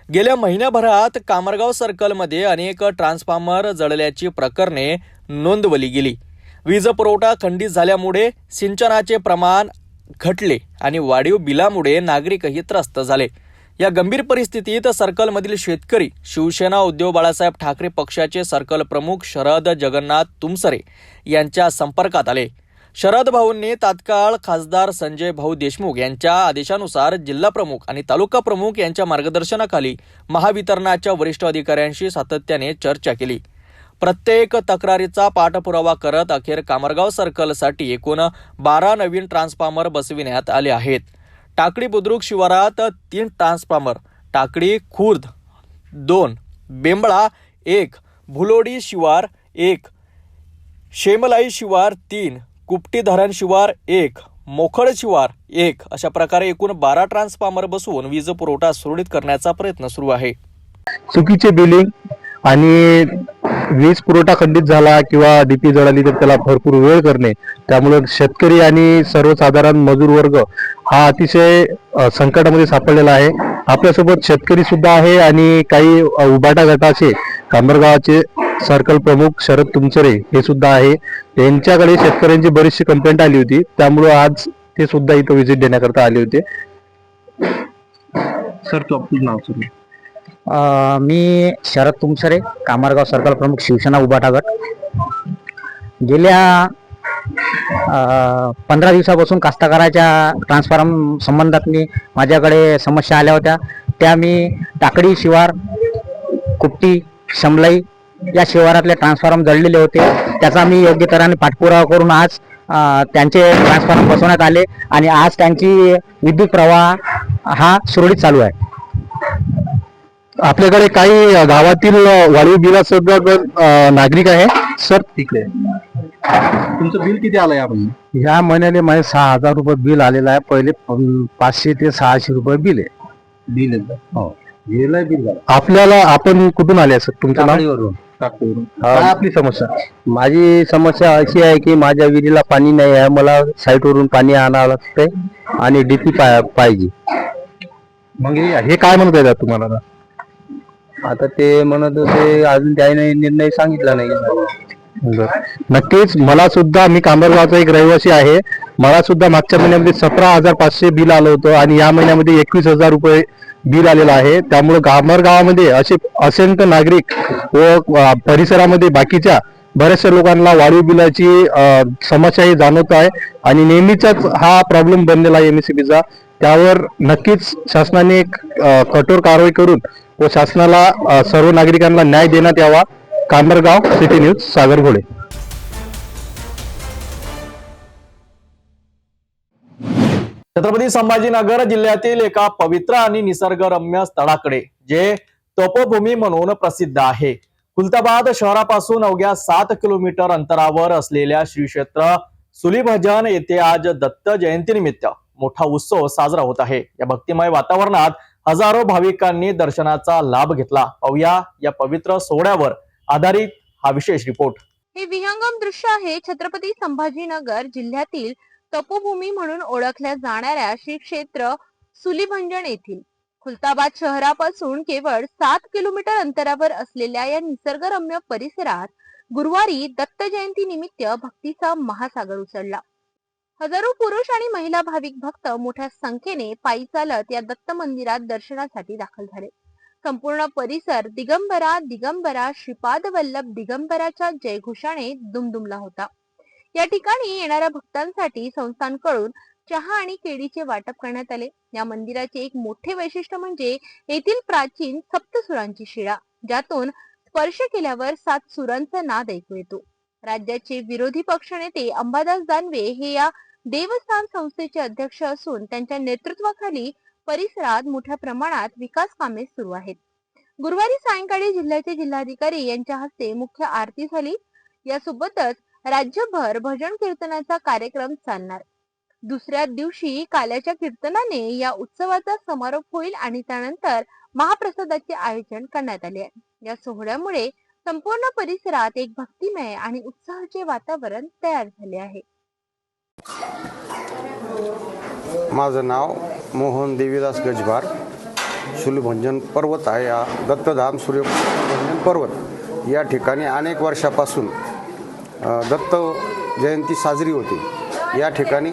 गेल्या महिन्याभरात कामरगाव सर्कलमध्ये अनेक ट्रान्सफॉर्मर जळल्याची प्रकरणे नोंदवली गेली. वीज पुरवठा खंडित झाल्यामुळे सिंचनाचे प्रमाण घटले आणि वाढीव बिलामुळे नागरिकही त्रस्त झाले. या गंभीर परिस्थितीत सर्कलमधील शेतकरी शिवसेना उद्धव बाळासाहेब ठाकरे पक्षाचे सर्कल प्रमुख शरद जगन्नाथ तुमसरे यांच्या संपर्कात आले. शरद भाऊंनी तात्काळ खासदार संजय भाऊ देशमुख यांच्या आदेशानुसार जिल्हा प्रमुख आणि तालुका प्रमुख यांच्या मार्गदर्शनाखाली महावितरणाच्या वरिष्ठ अधिकाऱ्यांशी सातत्याने चर्चा केली. प्रत्येक तक्रारीचा पाठपुरावा करत अखेर कामरगाव सर्कलसाठी एकूण 12 नवीन ट्रान्सफॉर्मर बसविण्यात आले आहेत. टाकळी बुद्रुक शिवारात 3 ट्रान्सफॉर्मर, टाकळी खुर्द 2, बेंबळा 1, भुलोडी शिवार 1, शेमलाई शिवार 3, कुपटी धरण शिवार 1, मोखड शिवार 1 अशा प्रकारे एकूण 12 ट्रान्सफॉर्मर बसवून वीज पुरवठा सुरळीत करण्याचा प्रयत्न सुरू आहे. चुकीचे बिलिंग आणि वीज पुरवठा खंडित झाला किंवा डीपी जळाली तर त्याला भरपूर वेळ करणे, त्यामुळे शेतकरी आणि सर्वसाधारण मजूर वर्ग हा अतिशय संकटामध्ये सापडलेला आहे. आपल्यासोबत शेतकरी सुद्धा आहे आणि काही उबाटा गटाचे कामरगावचे सर्कल प्रमुख शरद तुमसरे हे सुद्धा आहे. यांच्याकडे शेतकऱ्यांची बरीचशी कंप्लेंट आली होती, त्यामुळे आज ते सुद्धा इथं व्हिजिट देण्याकरता आले होते. सर तू आपलं नाव सुरू. मी शरद तुमसरे, कामरगाव सर्कल प्रमुख, शिवसेना उबाटा गट. गेल्या 15 दिवसापासून कास्तकाराच्या ट्रान्सफॉर्म संबंधात माझ्याकडे समस्या आल्या होत्या. त्या मी टाकडी शिवार, कुपटी, शमलाई या शिवारातले ट्रान्सफॉर्म जळलेले होते. त्याचा मी योग्य तऱ्हेने पाठपुरावा करून आज त्यांचे ट्रान्सफॉर्म बसवण्यात आले आणि आज त्यांची विद्युत प्रवाह हा सुरळीत चालू आहे. आपल्याकडे काही गावातील वाढीव बिलासोबत नागरिक आहे. सर तिकडे तुमचं बिल किती आलंय? आपण या महिन्याला माझे 6,000 रुपये बिल आलेलं आहे. पहिले 500 ते 600 रुपये बिल आहे. बिल हो, बिल आपल्याला. आपण कुठून आले सर? तुमच्या टाकळीवरून. काय आपली समस्या? माझी समस्या अशी आहे की माझ्या विहिरीला पाणी नाही आहे. मला साईटवरून पाणी आणावं लागतंय आणि डीपी पाहिजे. मग हे काय म्हणत आहे तुम्हाला? आता ते म्हणत होते अजून त्याने निर्णय सांगितला नाही. नक्कीच. मला सुद्धा, मी कामरगावचा एक रहिवासी आहे, मला सुद्धा मागच्या महिन्यामध्ये 17,500 बिल आलं होतं आणि या महिन्यामध्ये 21,000 रुपये बिल आलेलं आहे. त्यामुळे कामरगावामध्ये असे असंख्य नागरिक व परिसरामध्ये बाकीच्या बऱ्याचशा लोकांना वाढीव बिलाची समस्या ही जाणवत आहे आणि नेहमीचाच हा प्रॉब्लेम बनलेला आहे MSEBचा. त्यावर नक्कीच शासनाने कठोर कारवाई करून व शासनाला सर्व नागरिकांना न्याय देण्यात यावा. कामरगाव सिटी न्यूज, सागर घोडे. छत्रपती संभाजीनगर जिल्ह्यातील एका पवित्र आणि निसर्गरम्य स्थळाकडे, जे तपोभूमी म्हणून प्रसिद्ध आहे, खुलताबाद शहरापासून अवघ्या 7 किलोमीटर अंतरावर असलेल्या श्री क्षेत्र सुलीभजन येथे आज दत्त जयंतीनिमित्त मोठा उत्सव साजरा होत आहे. या भक्तिमय वातावरणात हजारो भाविकांनी दर्शनाचा लाभ घेतला. पाहूया या पवित्र सोहळ्यावर आधारित हा विशेष रिपोर्ट. हे विहंगम दृश्य आहे छत्रपती संभाजीनगर जिल्ह्यातील तपोभूमी म्हणून ओळखल्या जाणाऱ्या श्री क्षेत्र सुलीभंजन येथील. खुलताबाद शहरापासून केवळ 7 किलोमीटर अंतरावर असलेल्या या निसर्गरम्य परिसरात गुरुवारी दत्त जयंती निमित्त भक्तीचा महासागर उसळला. हजारो पुरुष आणि महिला भाविक भक्त मोठ्या संख्येने पायी चालत या दत्त मंदिरात दर्शनासाठी दाखल झाले. संपूर्ण परिसर दिगंबरा दिगंबरा श्रीपाद वल्लभ दिगंबराच्या जयघोषाने दुमदुमला होता. या ठिकाणी येणाऱ्या भक्तांसाठी संस्थांकडून चहा आणि केळीचे वाटप करण्यात आले. या मंदिराचे एक मोठे वैशिष्ट्य म्हणजे येथील प्राचीन सप्तसुरांची शिळा, ज्यातून स्पर्श केल्यावर 7 सुरांचा नाद ऐकू येतो. राज्याचे विरोधी पक्षनेते अंबादास दानवे हे या देवस्थान संस्थेचे अध्यक्ष असून त्यांच्या नेतृत्वाखाली परिसरात मोठ्या प्रमाणात विकास कामे सुरू आहेत. गुरुवारी सायंकाळी जिल्ह्याचे जिल्हाधिकारी यांच्या हस्ते मुख्य आरती झाली. यासोबतच राज्यभर भजन कीर्तनाचा कार्यक्रम चालणार. दुसऱ्या दिवशी काल्याच्या कीर्तनाने या उत्सवाचा समारोप होईल आणि त्यानंतर महाप्रसादाचे आयोजन करण्यात आले आहे. या सोहळ्यामुळे संपूर्ण परिसरात एक भक्तिमय आणि उत्साहाचे वातावरण तयार झाले आहे. माझं नाव मोहन देवीदास गजबार. शूलभंजन पर्वत आहे हा दत्तधाम सूर्यभंजन पर्वत. या ठिकाणी अनेक वर्षापासून दत्त जयंती साजरी होते. या ठिकाणी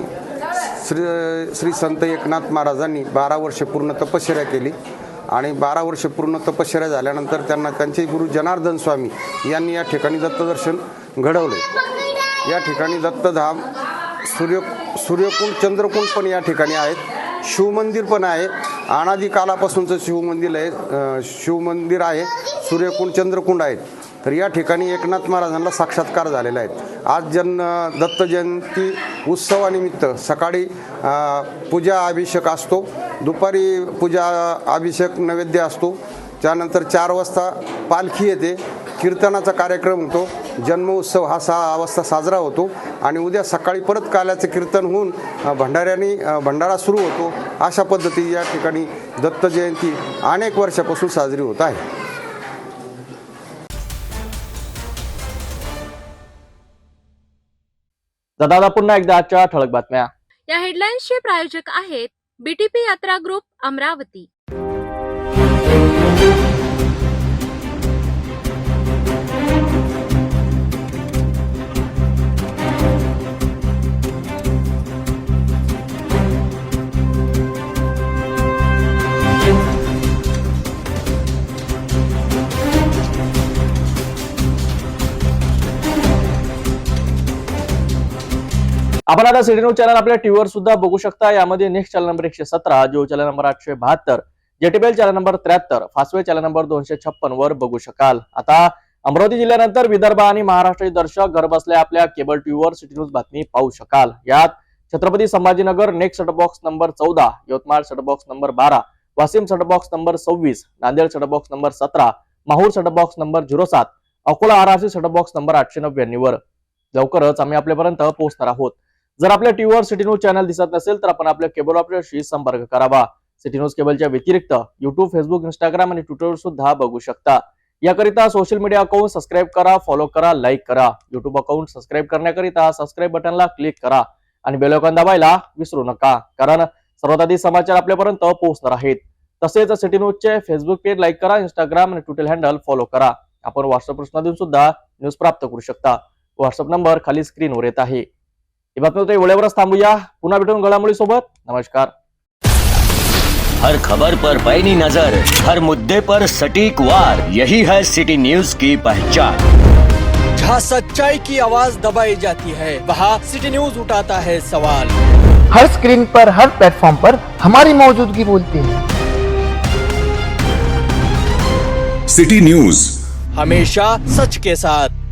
श्री संत एकनाथ महाराजांनी 12 वर्ष पूर्ण तपश्चर्या केली आणि 12 वर्ष पूर्ण तपश्चर्या झाल्यानंतर त्यांना त्यांचे गुरु जनार्दन स्वामी यांनी या ठिकाणी दत्तदर्शन घडवले. या ठिकाणी दत्तधाम सूर्यकुंड चंद्रकुंड पण या ठिकाणी आहेत. शिवमंदिर पण आहे. अनादी कालापासूनचं शिवमंदिर आहे. सूर्यकुंड चंद्रकुंड आहेत. तर या ठिकाणी एकनाथ महाराजांना साक्षात्कार झालेला आहे. आज दत्त जयंती उत्सवानिमित्त सकाळी पूजा अभिषेक असतो, दुपारी पूजा अभिषेक नैवेद्य असतो, त्यानंतर 4 वाजता पालखी येते, कीर्तनाचा कार्यक्रम होतो, जन्मोत्सव हा 6 वाजता साजरा होतो आणि उद्या सकाळी परत काल्याचं कीर्तन होऊन भंडारा सुरू होतो. अशा पद्धती या ठिकाणी दत्त जयंती अनेक वर्षापासून साजरी होत आहे. दादा पुन्हा एकदा आजच्या ठळक बातम्या. या हेडलाईन्सचे प्रायोजक आहेत बीटीपी यात्रा ग्रुप अमरावती. आपण आता सिटी न्यूज चॅनल आपल्या टीव्हीवर सुद्धा बघू शकता. यामध्ये next channel number 117, Jio channel number 872, जेटीबेल channel number 73, Fastway channel number 256 वर बघू शकाल. आता अमरावती जिल्ह्यानंतर विदर्भ आणि महाराष्ट्राचे दर्शक घर बसल्या आपल्या केबल टीव्हीवर सिटी न्यूज बातमी पाहू शकाल. यात Chhatrapati Sambhajinagar next set box number 14, Yavatmal set box number 12, Washim set box number 26, Nanded set box number 17, Mahur set box number 07, Akola RRC set box number 899 वर लवकरच आम्ही आपल्यापर्यंत पोहोचणार आहोत. जर आपल्या टीव्हीवर सिटी न्यूज चॅनल दिसत नसेल तर आपण आपल्या केबल ऑपरेटरशी संपर्क करावा. सिटी न्यूज केबलच्या व्यतिरिक्त युट्यूब, फेसबुक, इंस्टाग्राम आणि ट्विटरवर सुद्धा बघू शकता. याकरिता सोशल मीडिया अकाउंट सबस्क्राईब करा, फॉलो करा, लाईक करा. युट्यूब अकाउंट सबस्क्राईब करण्याकरिता सबस्क्राईब बटनला क्लिक करा आणि बेल आयकॉन दाबायला विसरू नका, कारण सर्वात आधी समाचार आपल्यापर्यंत पोहोचणार आहेत. तसेच सिटी न्यूजचे फेसबुक पेज लाईक करा, इंस्टाग्राम आणि ट्विटर हँडल फॉलो करा. आपण व्हॉट्सअप प्रश्नातून सुद्धा न्यूज प्राप्त करू शकता. व्हॉट्सअप नंबर खाली स्क्रीनवर येत आहे. ही बातमी वेळेवरच थांबूया. पुन्हा भेटून घडामोडी सोबत. नमस्कार. हर खबर पर पैनी नजर, हर मुद्दे पर सटीक वार, यही है सिटी न्यूज की पहचान. जहाँ सच्चाई की आवाज दबाई जाती है, वहाँ सिटी न्यूज उठाता है सवाल. हर स्क्रीन पर, हर प्लेटफॉर्म पर हमारी मौजूदगी बोलती है. सिटी न्यूज हमेशा सच के साथ.